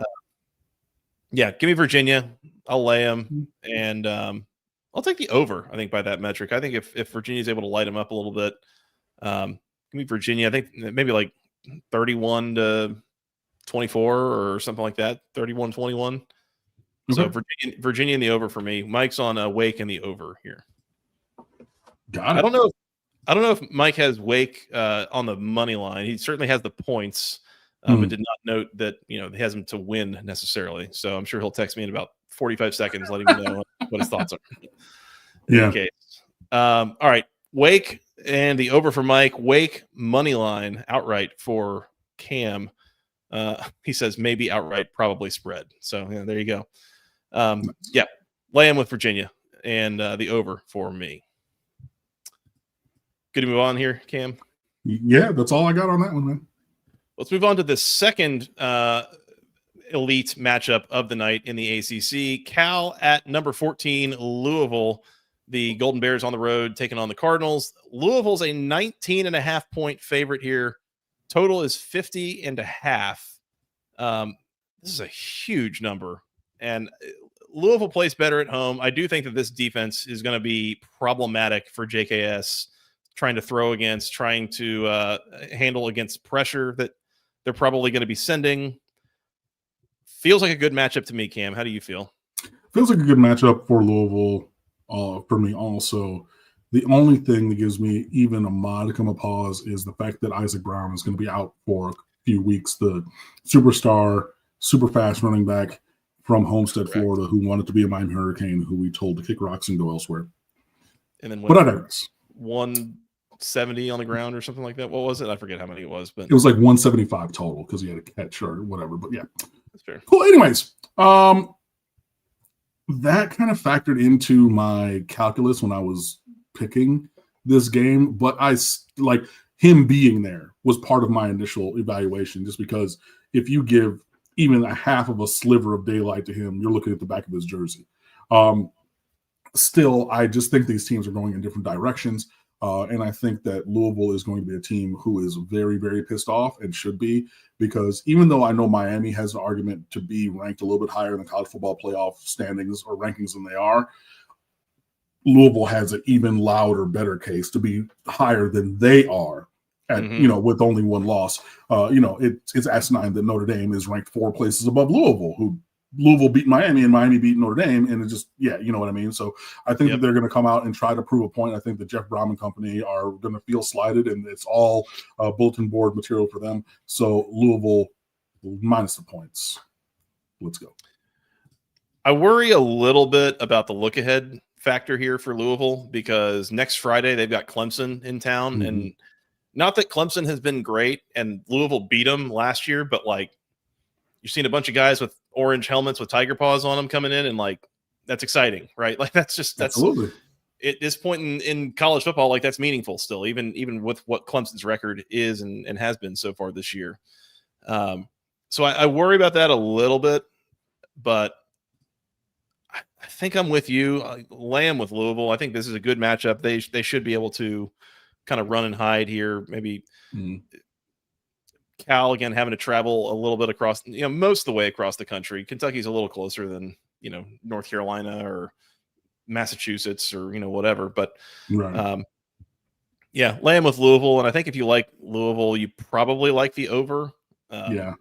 me Virginia. I'll lay them, and I'll take the over. I think by that metric, I think if Virginia is able to light them up a little bit, give me Virginia. I think maybe like 31-24 or something like that. 31-21. So Virginia in the over for me. Mike's on Wake in the over here. Got it. I don't know if Mike has Wake on the money line. He certainly has the points, but did not note that he has him to win necessarily. So I'm sure he'll text me in about 45 seconds, letting me know what his thoughts are. In any case. All right, Wake and the over for Mike. Wake money line outright for Cam. He says maybe outright, probably spread. So there you go. Lay him with Virginia and the over for me. Good to move on here, Cam. Yeah, that's all I got on that one, man. Let's move on to the second elite matchup of the night in the ACC. Cal at number 14, Louisville. The Golden Bears on the road taking on the Cardinals. Louisville's a 19.5-point favorite here. Total is 50.5. This is a huge number. And Louisville plays better at home. I do think that this defense is going to be problematic for JKS, trying to throw against, trying to handle against pressure that they're probably going to be sending. Feels like a good matchup to me, Cam. How do you feel? Feels like a good matchup for Louisville for me also. The only thing that gives me even a modicum of pause is the fact that Isaac Brown is going to be out for a few weeks. The superstar, super fast running back from Homestead, Florida, who wanted to be a Miami Hurricane, who we told to kick rocks and go elsewhere. And then but I digress. 170 on the ground or something like that. What was it? I forget how many it was, but it was like 175 total because he had a catch or whatever. But yeah, that's fair. Cool. Anyways, that kind of factored into my calculus when I was picking this game, but I like him being there was part of my initial evaluation, just because if you give even a half of a sliver of daylight to him, you're looking at the back of his jersey. Still, I just think these teams are going in different directions. And I think that Louisville is going to be a team who is very, very pissed off and should be, because even though I know Miami has an argument to be ranked a little bit higher in the college football playoff standings or rankings than they are, Louisville has an even louder, better case to be higher than they are at, with only one loss. It's asinine that Notre Dame is ranked 4 places above Louisville, who Louisville beat Miami and Miami beat Notre Dame. And it just, you know what I mean? So I think that they're going to come out and try to prove a point. I think the Jeff Brahman company are going to feel slighted, and it's all bulletin board material for them. So Louisville minus the points. Let's go. I worry a little bit about the look ahead factor here for Louisville because next Friday they've got Clemson in town, and not that Clemson has been great and Louisville beat them last year, but like you've seen a bunch of guys with orange helmets with tiger paws on them coming in, and like that's exciting, right? Like that's Absolutely. at this point in college football, like that's meaningful still, even with what Clemson's record is and has been so far this year. So I worry about that a little bit, but I think I'm with you. Lay 'em with Louisville. I think this is a good matchup. They should be able to kind of run and hide here. Maybe Cal again having to travel a little bit across, most of the way across the country. Kentucky's a little closer than North Carolina or Massachusetts or whatever. But Right. yeah, lay 'em with Louisville. And I think if you like Louisville, you probably like the over. Yeah.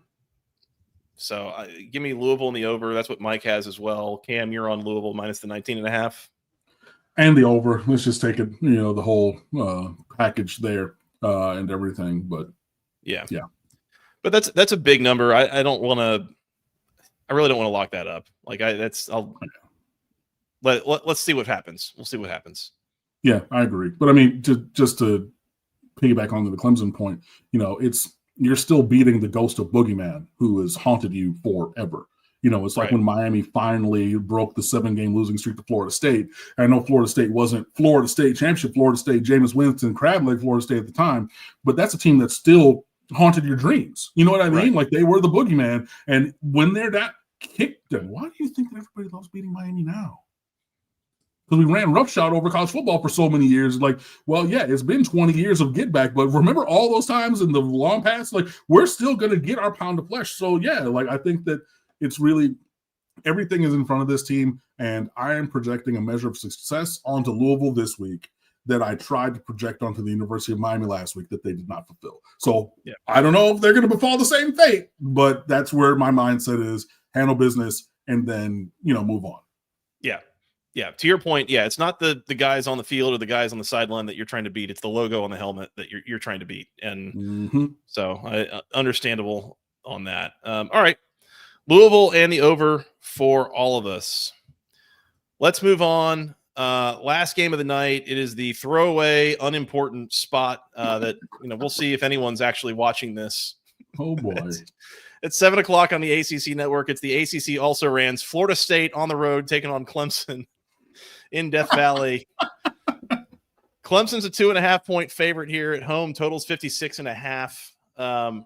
So give me Louisville in the over. That's what Mike has as well. Cam, you're on Louisville minus the 19.5. And the over. Let's just take it, the whole package there and everything. But yeah. Yeah. But that's a big number. I don't want to. I really don't want to lock that up. Like let's see what happens. We'll see what happens. Yeah, I agree. But I mean, just to piggyback onto the Clemson point, you're still beating the ghost of Boogeyman who has haunted you forever. It's like when Miami finally broke the 7-game losing streak to Florida State. I know Florida State wasn't Florida State championship, Florida State, Jameis Winston, crab leg Florida State at the time, but that's a team that still haunted your dreams. You know what I mean? Right. Like they were the Boogeyman. And when they're that kicked, then why do you think that everybody loves beating Miami now? Because we ran roughshod over college football for so many years. Like, well, yeah, it's been 20 years of get back, but remember all those times in the long past? Like, we're still going to get our pound of flesh. So, yeah, like I think that it's really everything is in front of this team, and I am projecting a measure of success onto Louisville this week that I tried to project onto the University of Miami last week that they did not fulfill. So, yeah. I don't know if they're going to befall the same fate, but that's where my mindset is: handle business and then move on. Yeah. Yeah, to your point, yeah, it's not the guys on the field or the guys on the sideline that you're trying to beat. It's the logo on the helmet that you're trying to beat. And so understandable on that. All right, Louisville and the over for all of us. Let's move on. Last game of the night. It is the throwaway, unimportant spot that we'll see if anyone's actually watching this. Oh, boy. It's 7 o'clock on the ACC network. It's the ACC also rans. Florida State on the road taking on Clemson in Death Valley. Clemson's a 2.5-point favorite here at home. Totals 56.5.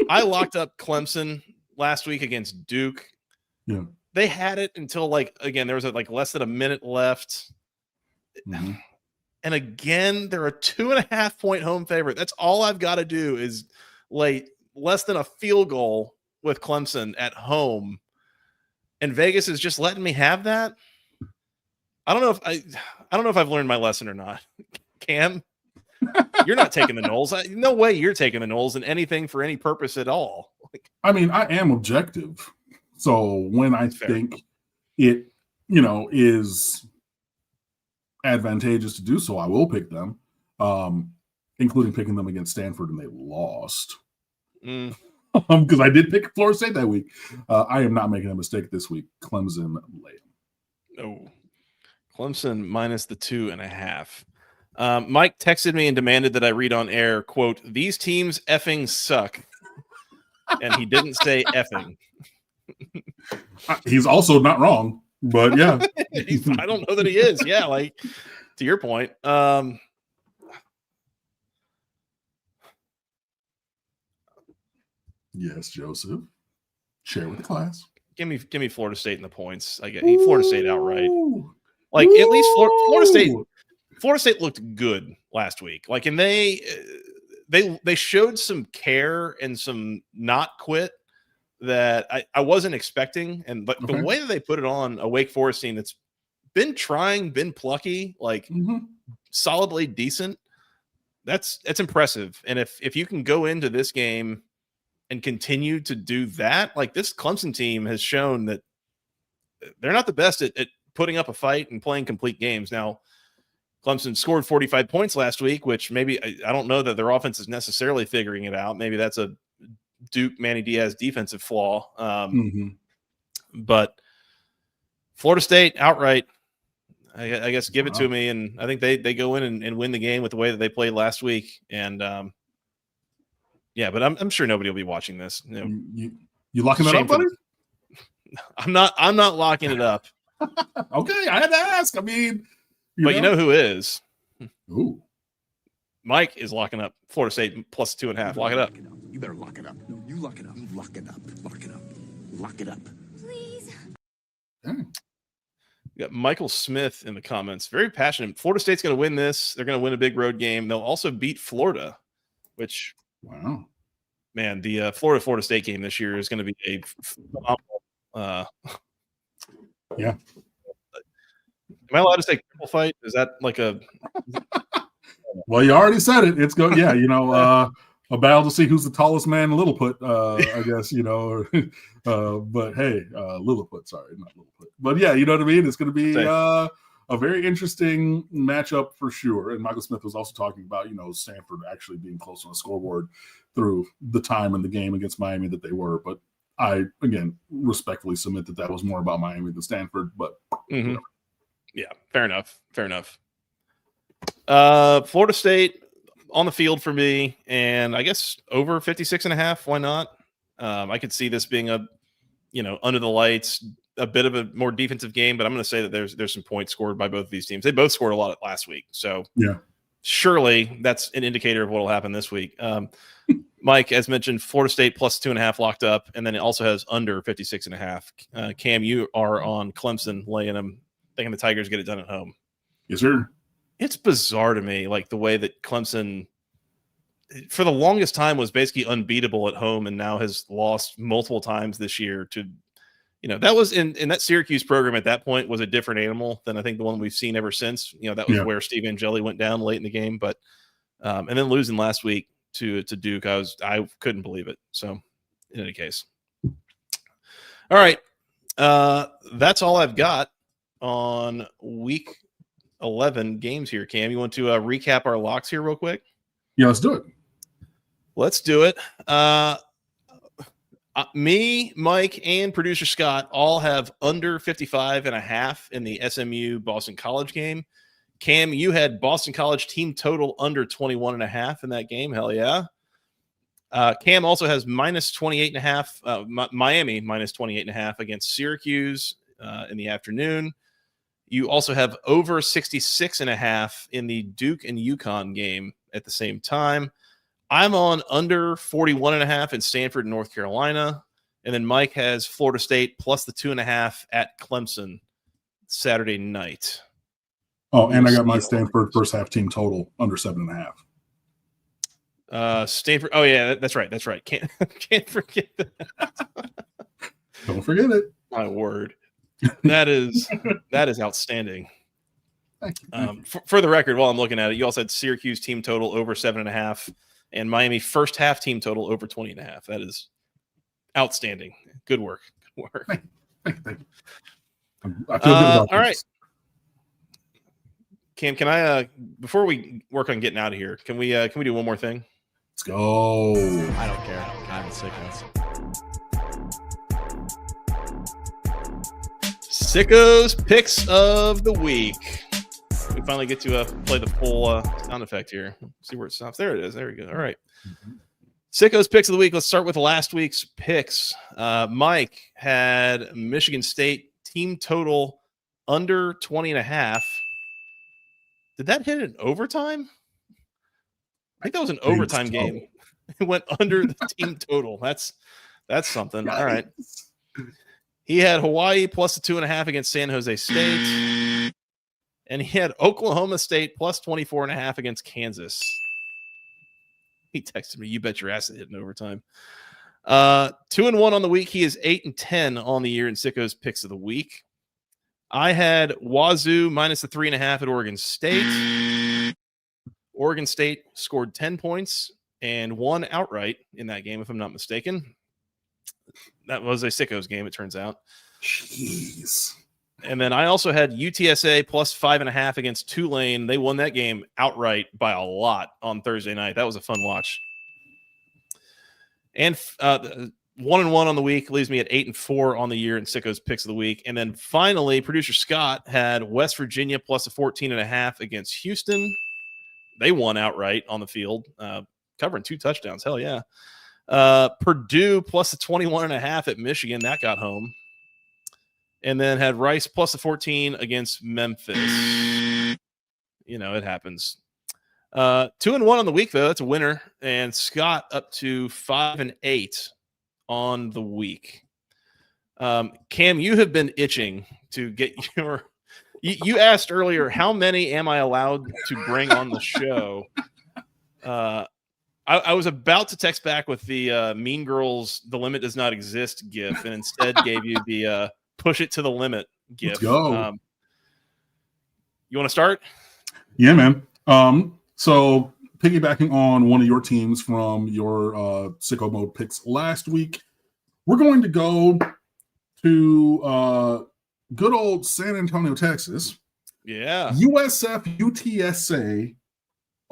I locked up Clemson last week against Duke. Yeah. They had it until there was less than a minute left. Mm-hmm. And again, they're a 2.5-point home favorite. That's all I've got to do is lay less than a field goal with Clemson at home. And Vegas is just letting me have that. I don't know if I've learned my lesson or not. Cam, you're not taking the Noles. No way you're taking the Noles in anything for any purpose at all. I mean, I am objective. So when I think it, is advantageous to do so, I will pick them, including picking them against Stanford, and they lost. Because I did pick Florida State that week. I am not making a mistake this week. Clemson lay. Oh, Clemson minus the 2.5. Mike texted me and demanded that I read on air, quote, "These teams effing suck." And he didn't say effing. He's also not wrong, but yeah. I don't know that he is. Yeah, like to your point. Yes, Joseph. Share with the class. Give me Florida State in the points. I get Florida State outright. Like at least Florida State looked good last week. Like, and they showed some care and some not quit that I wasn't expecting. And but the way that they put it on a Wake Forest team that's been plucky, like solidly decent, that's impressive. And if you can go into this game and continue to do that, like this Clemson team has shown that they're not the best at putting up a fight and playing complete games. Now, Clemson scored 45 points last week, which maybe I don't know that their offense is necessarily figuring it out. Maybe that's a Duke Manny Diaz defensive flaw. But Florida State outright. I guess give it to me, and I think they go in and win the game with the way that they played last week. And yeah, but I'm sure nobody will be watching this. You locking that up, buddy? I'm not locking it up. Okay, I had to ask. I mean, you know who is? Ooh. Mike is locking up Florida State plus 2.5. Lock it up. You better lock it up. No, you lock it up. You lock it up. Lock it up. Lock it up. Please. Dang. We got Michael Smith in the comments. Very passionate. Florida State's going to win this. They're going to win a big road game. They'll also beat Florida, which, wow, man, the Florida State game this year is going to be a phenomenal. Yeah. Am I allowed to say triple fight? Is that like a? Well, you already said it. It's going. Yeah, a battle to see who's the tallest man in Littleput. I guess but hey, Lilliput. Sorry, not Littleput. But yeah, you know what I mean. It's going to be a very interesting matchup for sure. And Michael Smith was also talking about Stanford actually being close on the scoreboard through the time in the game against Miami that they were. But I again respectfully submit that was more about Miami than Stanford. But yeah, fair enough. Florida State on the field for me, and I guess over 56.5. Why not? I could see this being a, under the lights, a bit of a more defensive game, but I'm going to say that there's some points scored by both of these teams. They both scored a lot last week, so yeah, surely that's an indicator of what will happen this week. Mike, as mentioned, Florida State plus 2.5 locked up, and then it also has under 56.5. Cam, you are on Clemson laying them, thinking the Tigers get it done at home. Yes, sir. It's bizarre to me, like the way that Clemson, for the longest time, was basically unbeatable at home, and now has lost multiple times this year. To, that was in that Syracuse program at that point was a different animal than I think the one we've seen ever since. That was where Steve Angeli went down late in the game, but and then losing last week to Duke, I couldn't believe it. So, in any case, all right, that's all I've got on week 11 games here. Cam, you want to recap our locks here real quick? Yeah, let's do it. Let's do it. Me, Mike, and producer Scott all have under 55.5 in the SMU Boston College game. Cam, you had Boston College team total under 21.5 in that game. Hell yeah. Cam also has minus 28.5, Miami minus 28.5 against Syracuse in the afternoon. You also have over 66.5 in the Duke and UConn game at the same time. I'm on under 41.5 in Stanford, North Carolina. And then Mike has Florida State plus the 2.5 at Clemson Saturday night. Oh, and I got my Stanford first half team total under 7.5. Stanford. Oh yeah, that's right. Can't forget that. Don't forget it. My word. That is outstanding. Thank you. For the record, while I'm looking at it, you also had Syracuse team total over 7.5 and Miami first half team total over 20.5. That is outstanding. Good work. Thank you. I feel good about all this. right. Cam, can I before we work on getting out of here, can we do one more thing? Let's go. I don't care. I'm Sickos. Sickos picks of the week. We finally get to play the full sound effect here. See where it stops. There it is. There we go. All right. Sickos picks of the week. Let's start with last week's picks. Mike had Michigan State team total under 20.5. Did that hit an overtime? I think that was an overtime game. It went under the team total. That's something. All right. He had Hawaii plus the 2.5 against San Jose State. And he had Oklahoma State plus 24.5 against Kansas. He texted me, "You bet your ass it hit in overtime." 2-1 on the week. He is 8-10 on the year in Sickos picks of the week. I had Wazoo minus the 3.5 at Oregon State. Oregon State scored 10 points and won outright in that game, if I'm not mistaken. That was a Sickos game, it turns out. Jeez. And then I also had UTSA plus 5.5 against Tulane. They won that game outright by a lot on Thursday night. That was a fun watch. And 1-1 on the week leaves me at 8-4 on the year in Sickos picks of the week. And then finally, producer Scott had West Virginia plus a 14.5 against Houston. They won outright on the field, covering 2 touchdowns. Hell yeah. Purdue plus a 21.5 at Michigan. That got home. And then had Rice plus a 14 against Memphis. You know, it happens. 2-1 on the week, though. That's a winner. And Scott up to 5-8 on the week. Cam, you have been itching to get your. You asked earlier, how many am I allowed to bring on the show? I was about to text back with the Mean Girls, the limit does not exist gif, and instead gave you the push it to the limit gif. Let's go. You want to start? Yeah, man. So piggybacking on one of your teams from your Sicko Mode picks last week, we're going to go to good old San Antonio, Texas. Yeah. USF UTSA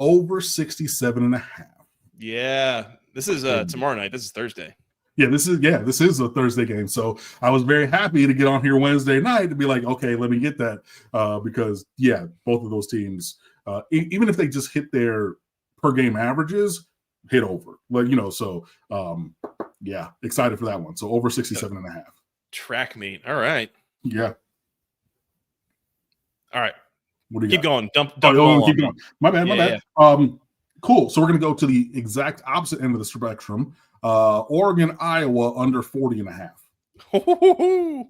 over 67.5. Yeah. This is tomorrow night. This is Thursday. Yeah, this is a Thursday game. So I was very happy to get on here Wednesday night to be like, okay, let me get that because yeah, both of those teams, even if they just hit their per game averages, hit over. Like, you know, so yeah, excited for that one. So over 67.5. Track meet. All right. Yeah. All right. What do you keep got? going. Dump Keep on. going. My bad. Yeah. Cool. So we're going to go to the exact opposite end of the spectrum. Oregon, Iowa under 40.5.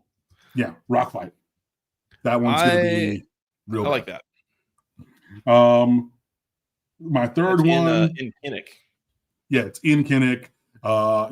Yeah, rock fight. That one's going to be real. I like that. My third That's one in Kinnick. Yeah, it's in Kinnick.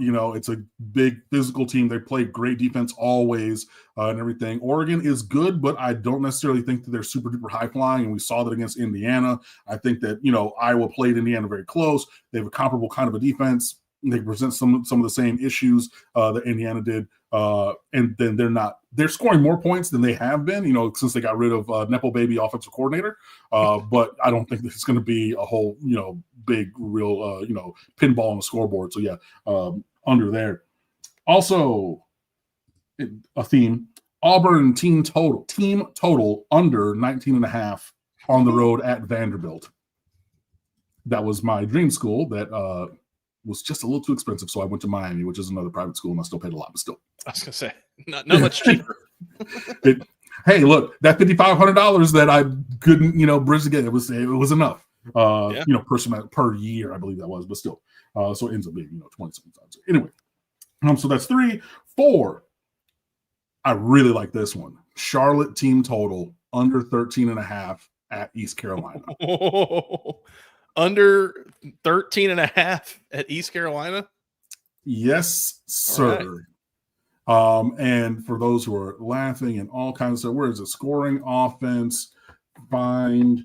You know, it's a big physical team. They play great defense always and everything. Oregon is good, but I don't necessarily think that they're super duper high flying. And we saw that against Indiana. I think that, you know, Iowa played Indiana very close. They have a comparable kind of a defense. They present some of the same issues that Indiana did. And then they're scoring more points than they have been, you know, since they got rid of Nepo Baby offensive coordinator. But I don't think that it's going to be a whole, you know, big, real, you know, pinball on the scoreboard. So yeah, under there. Also, a theme, Auburn team total under 19.5 on the road at Vanderbilt. That was my dream school that was just a little too expensive. So I went to Miami, which is another private school, and I still paid a lot, but still. I was going to say, not much cheaper. Hey, look, that $5,500 that I couldn't, you know, bridge again, it was enough. You know, per year, I believe that was, but still. So it ends up being, you know, 20-something times. Anyway, so that's 3. 4. I really like this one. Charlotte team total under 13.5 at East Carolina. Under 13.5 at East Carolina? Yes, sir. Right. And for those who are laughing and all kinds of stuff, where is it? Scoring offense, find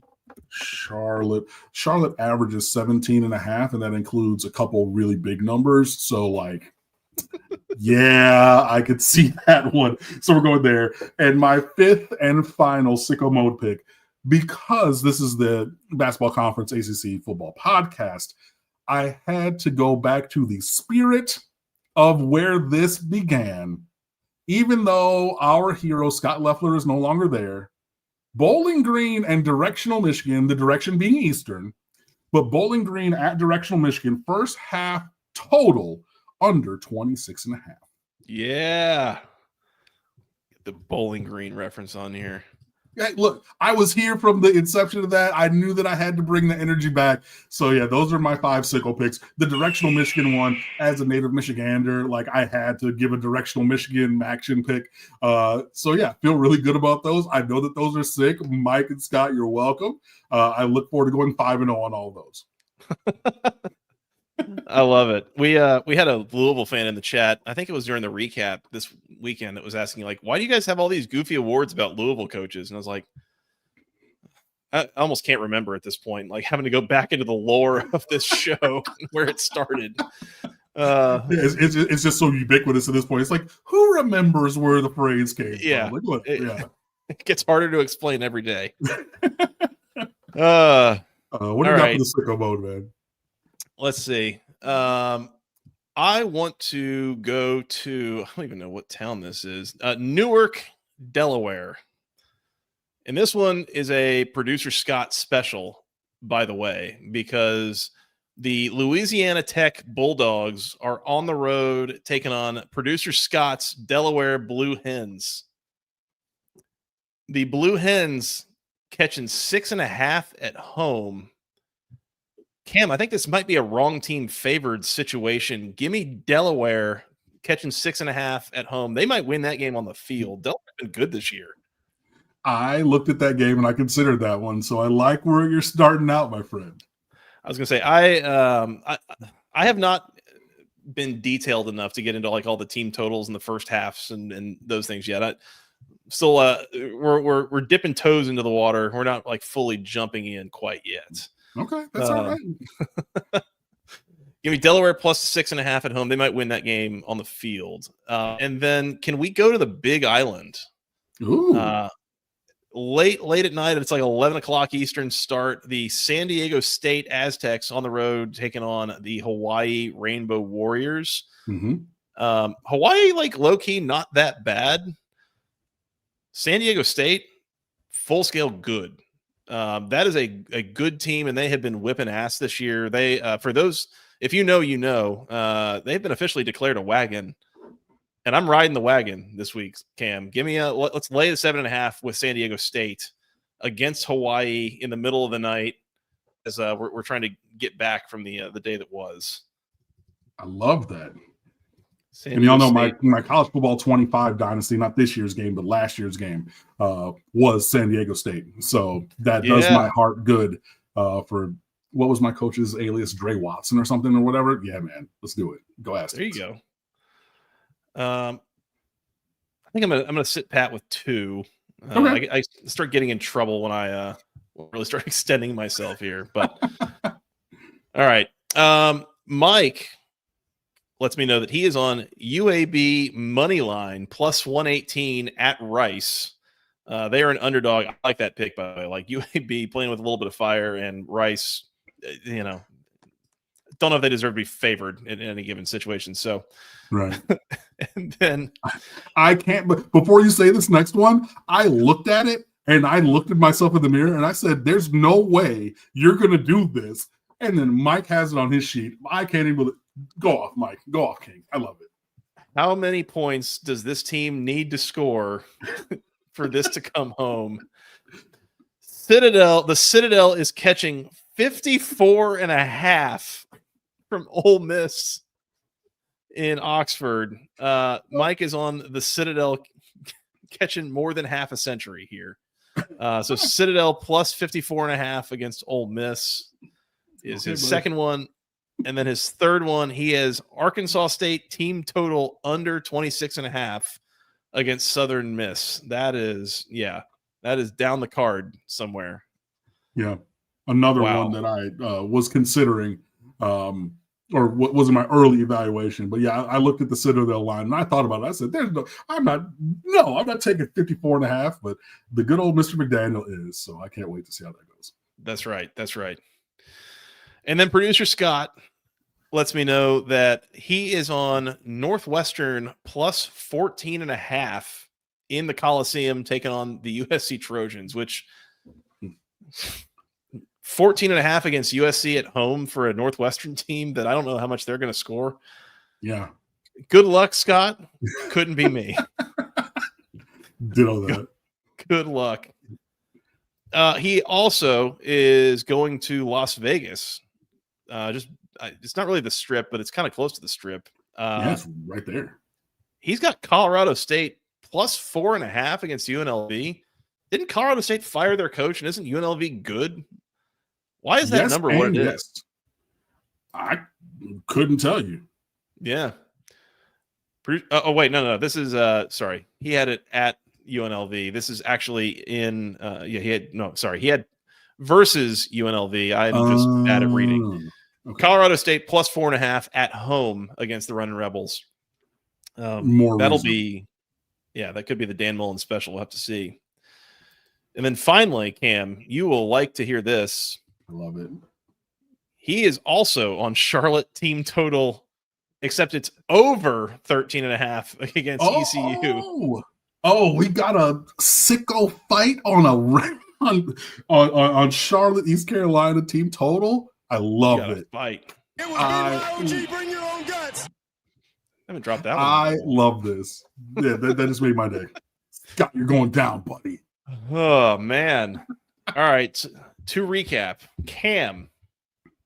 Charlotte. Charlotte averages 17.5, and that includes a couple really big numbers. So, like, yeah, I could see that one. So we're going there. And my 5th and final Sicko Mode pick, because this is the Basketball Conference ACC football podcast, I had to go back to the spirit of where this began. Even though our hero Scott Loeffler is no longer there, Bowling Green and Directional Michigan, the direction being Eastern, but Bowling Green at Directional Michigan, first half total under 26.5. Yeah. Get the Bowling Green reference on here. Hey, look, I was here from the inception of that. I knew that I had to bring the energy back. So, yeah, those are my 5 Sicko picks. The Directional Michigan one, as a native Michigander, like, I had to give a Directional Michigan action pick. So, yeah, feel really good about those. I know that those are sick. Mike and Scott, you're welcome. I look forward to going 5-0 on all of those. I love it. We had a Louisville fan in the chat. I think it was during the recap this weekend that was asking, like, why do you guys have all these goofy awards about Louisville coaches? And I was like, I almost can't remember at this point, like having to go back into the lore of this show where it started. It's just so ubiquitous at this point. It's like, who remembers where the phrase came from? Like, look, it gets harder to explain every day. What do you got for the Sicko Mode, man? Let's see. I want to go to, I don't even know what town this is, Newark, Delaware. And this one is a producer Scott special, by the way, because the Louisiana Tech Bulldogs are on the road taking on producer Scott's Delaware Blue Hens. The Blue Hens catching 6.5 at home. Cam, I think this might be a wrong team favored situation. Give me Delaware catching 6.5 at home. They might win that game on the field. Delaware's been good this year. I looked at that game and I considered that one, so I like where you're starting out, my friend. I was going to say I have not been detailed enough to get into like all the team totals in the first halves and those things yet. Still, we're dipping toes into the water. We're not like fully jumping in quite yet. Okay, that's all right. Give me Delaware plus 6.5 at home. They might win that game on the field. And then can we go to the Big Island? Ooh. Late at night, it's like 11 o'clock Eastern start. The San Diego State Aztecs on the road taking on the Hawaii Rainbow Warriors. Mm-hmm. Hawaii, like low-key, not that bad. San Diego State, full-scale good. That is a good team, and they have been whipping ass this year. They for those, if you know, they've been officially declared a wagon. And I'm riding the wagon this week, Cam. Give me let's lay the 7.5 with San Diego State against Hawaii in the middle of the night as we're trying to get back from the day that was. I love that. San and y'all Diego know State. my college football 25 dynasty, not this year's game, but last year's game, was San Diego State. So that does my heart good for what was my coach's alias, Dre Watson or something or whatever. Yeah, man, let's do it. Go ask. There you go. I think I'm gonna sit pat with 2. Okay. I start getting in trouble when I really start extending myself here. But all right, Mike lets me know that he is on UAB money line plus 118 at Rice. They are an underdog. I like that pick, by the way. Like UAB playing with a little bit of fire, and Rice, don't know if they deserve to be favored in any given situation. So, right. And then I can't. But before you say this next one, I looked at it and I looked at myself in the mirror and I said, "There's no way you're going to do this." And then Mike has it on his sheet. I can't even go off, Mike. Go off, King. I love it. How many points does this team need to score for this to come home? The Citadel is catching 54.5 from Ole Miss in Oxford. Mike is on the Citadel catching more than half a century here. So Citadel plus 54.5 against Ole Miss is his second one. And then his third one, he has Arkansas State team total under 26.5 against Southern Miss. That is down the card somewhere. Yeah. Another one that I was considering, or what was in my early evaluation. But yeah, I looked at the Citadel line and I thought about it. I said, I'm not taking 54.5, but the good old Mr. McDaniel is. So I can't wait to see how that goes. That's right. And then producer Scott lets me know that he is on Northwestern plus 14.5 in the Coliseum, taking on the USC Trojans, which 14.5 against USC at home for a Northwestern team that I don't know how much they're going to score. Yeah. Good luck, Scott. Couldn't be me. Ditto that. Good luck. He also is going to Las Vegas. It's not really the Strip, but it's kind of close to the Strip. It's right there. He's got Colorado State plus 4.5 against UNLV. Didn't Colorado State fire their coach, and isn't UNLV good? Why is that number what it is? I couldn't tell you. Yeah. Wait, no. This is sorry. He had it at UNLV. This is actually in he had versus UNLV. I'm just bad at reading. Okay. Colorado State plus 4.5 at home against the Running Rebels. That'll be that could be the Dan Mullen special. We'll have to see. And then finally, Cam, you will like to hear this. I love it. He is also on Charlotte team total except it's over 13.5 against ECU. We got a sicko fight on on Charlotte, East Carolina team total. I love it. Fight. It was BYOG, bring your own guts. I haven't dropped that one. I love this. Yeah, that just made my day. Scott, you're going down, buddy. Oh, man. All right. To recap, Cam,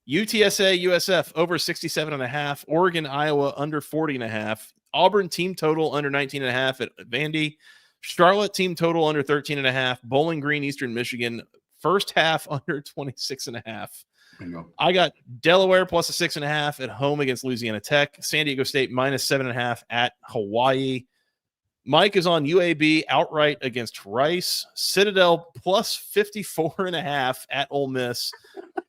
UTSA, USF over 67.5, Oregon, Iowa under 40.5, Auburn team total under 19.5 at Vandy, Charlotte team total under 13.5, Bowling Green, Eastern Michigan, first half under 26.5. Bingo. I got Delaware plus a 6.5 at home against Louisiana Tech, San Diego State minus 7.5 at Hawaii. Mike is on UAB outright against Rice, Citadel plus 54.5 at Ole Miss,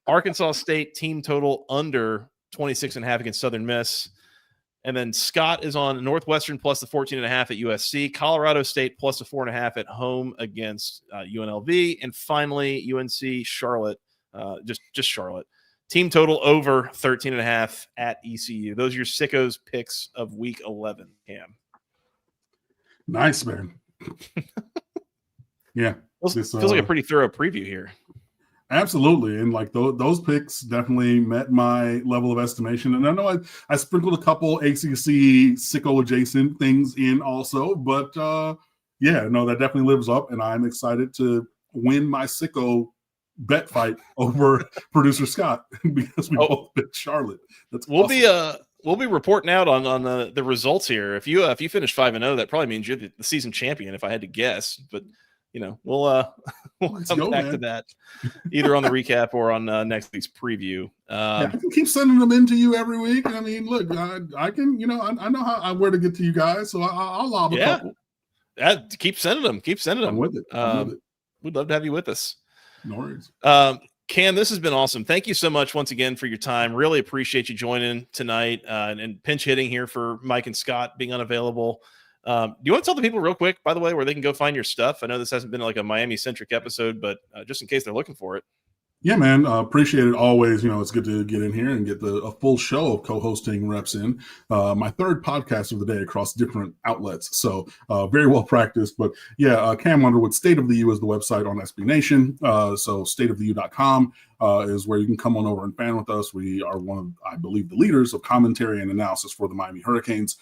Arkansas State team total under 26.5 against Southern Miss. And then Scott is on Northwestern plus the 14.5 at USC, Colorado State plus the 4.5 at home against UNLV. And finally, UNC Charlotte, just Charlotte. Team total over 13.5 at ECU. Those are your Sickos picks of week 11, Cam. Nice, man. Yeah. Feels like a pretty thorough preview here. Absolutely. And like those picks definitely met my level of estimation. And I know I sprinkled a couple ACC sicko adjacent things in also, but yeah, no, that definitely lives up. And I'm excited to win my sicko bet fight over producer Scott because we both picked Charlotte. That's awesome. We'll be reporting out on the results here. If you finish 5-0, that probably means you're the season champion, if I had to guess. But we'll come back to that either on the recap or on next week's preview. I can keep sending them in to you every week. I mean, look, I can, I know where to get to you guys, so I'll lob a couple. Keep sending them. I'm with it. We'd love to have you with us. No worries. Cam, this has been awesome. Thank you so much once again for your time. Really appreciate you joining tonight and pinch hitting here for Mike and Scott being unavailable. Do you want to tell the people real quick, by the way, where they can go find your stuff? I know this hasn't been like a Miami-centric episode, but just in case they're looking for it. Yeah, man. Appreciate it always. It's good to get in here and get a full show of co-hosting reps in. My third podcast of the day across different outlets. So very well practiced. But yeah, Cam Underwood, State of the U is the website on SB Nation. So stateoftheu.com is where you can come on over and fan with us. We are one of, I believe, the leaders of commentary and analysis for the Miami Hurricanes.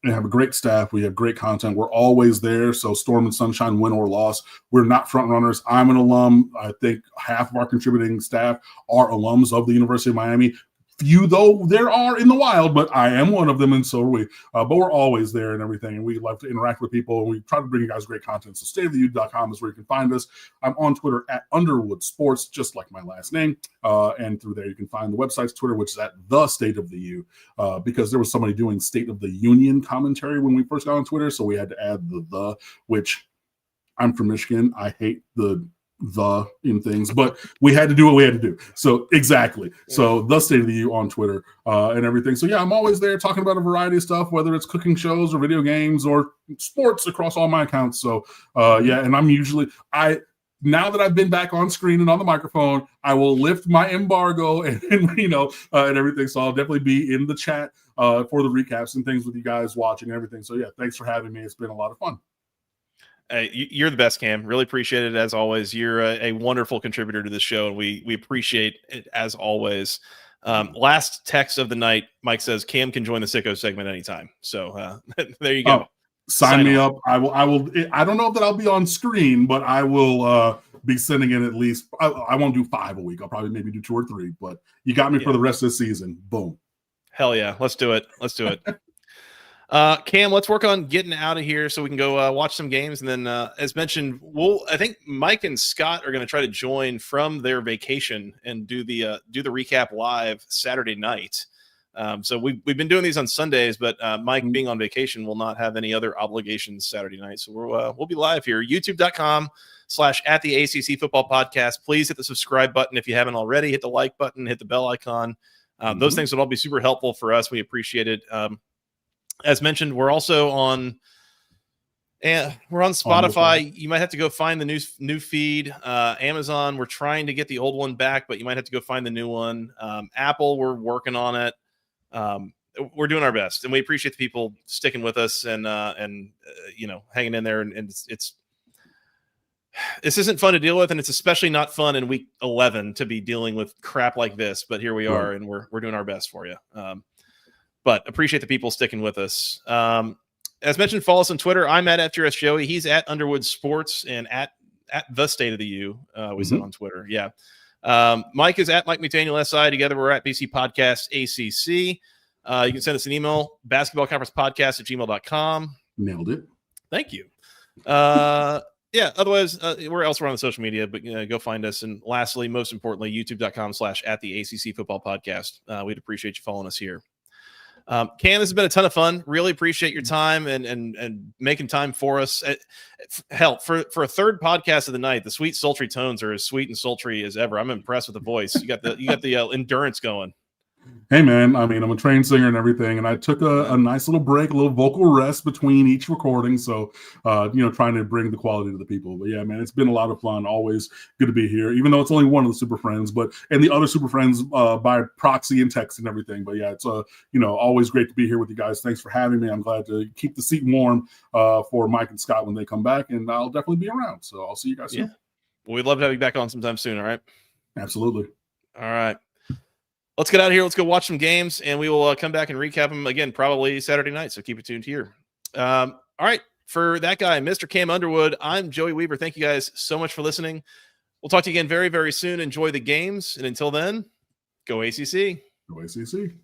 We have a great staff. We have great content. We're always there. So storm and sunshine, win or loss, we're not front runners. I'm an alum. I think half of our contributing staff are alums of the University of Miami. Few, though, there are in the wild, but I am one of them, and so are we. But we're always there and everything, and we love to interact with people, and we try to bring you guys great content. So stateoftheu.com is where you can find us. I'm on Twitter at Underwood Sports, just like my last name. And through there, you can find the website's Twitter, which is at the State of the U, because there was somebody doing State of the Union commentary when we first got on Twitter, so we had to add the, which I'm from Michigan. I hate the in things, but we had to do what we had to do. So exactly. So the State of the U on Twitter and everything. So yeah, I'm always there talking about a variety of stuff, whether it's cooking shows or video games or sports across all my accounts. So yeah, and I'm usually now that I've been back on screen and on the microphone, I will lift my embargo and everything. So I'll definitely be in the chat for the recaps and things with you guys watching and everything. So yeah, thanks for having me. It's been a lot of fun. You're the best, Cam. Really appreciate it as always. You're a wonderful contributor to the show, and we appreciate it as always. Last text of the night, Mike says Cam can join the Sicko segment anytime. So there you go. Sign me up. I will. I don't know that I'll be on screen, but I will be sending in at least. I won't do 5 a week. I'll probably maybe do 2 or 3. But you got me for the rest of the season. Boom. Hell yeah. Let's do it. Cam, let's work on getting out of here so we can go watch some games. And then, as mentioned, I think Mike and Scott are going to try to join from their vacation and do the recap live Saturday night. So we've been doing these on Sundays, but Mike being on vacation will not have any other obligations Saturday night. So we'll be live here, youtube.com/@the-ACC football podcast. Please hit the subscribe button if you haven't already. Hit the like button, hit the bell icon. Those things would all be super helpful for us. We appreciate it. As mentioned, we're also on Spotify. You might have to go find the new feed. Amazon, we're trying to get the old one back, but you might have to go find the new one. Apple, we're working on it. we're doing our best, and we appreciate the people sticking with us and hanging in there. And this isn't fun to deal with, and it's especially not fun in week 11 to be dealing with crap like this. But here we are, and we're doing our best for you. But appreciate the people sticking with us. As mentioned, follow us on Twitter. I'm at FGS Joey. He's at Underwood Sports and at the State of the U. We said on Twitter. Yeah. Mike is at Mike McDaniel SI. Together we're at BC Podcast ACC. You can send us an email, basketballconferencepodcast@gmail.com. Nailed it. Thank you. Otherwise, we're elsewhere on the social media, but go find us. And lastly, most importantly, youtube.com/@the-ACC Football Podcast. We'd appreciate you following us here. Cam, this has been a ton of fun. Really appreciate your time and making time for us. Hell, for a third podcast of the night, the sweet sultry tones are as sweet and sultry as ever. I'm impressed with the voice. You got the endurance going. Hey, man, I mean, I'm a trained singer and everything, and I took a nice little break, a little vocal rest between each recording. So, trying to bring the quality to the people. But yeah, man, it's been a lot of fun. Always good to be here, even though it's only one of the Super Friends, and the other Super Friends by proxy and text and everything. But yeah, it's always great to be here with you guys. Thanks for having me. I'm glad to keep the seat warm for Mike and Scott when they come back, and I'll definitely be around. So I'll see you guys soon. Yeah. Well, we'd love to have you back on sometime soon. All right. Absolutely. All right. Let's get out of here. Let's go watch some games, and we will come back and recap them again, probably Saturday night. So keep it tuned here. All right. For that guy, Mr. Cam Underwood, I'm Joey Weaver. Thank you guys so much for listening. We'll talk to you again very, very soon. Enjoy the games. And until then, go ACC. Go ACC.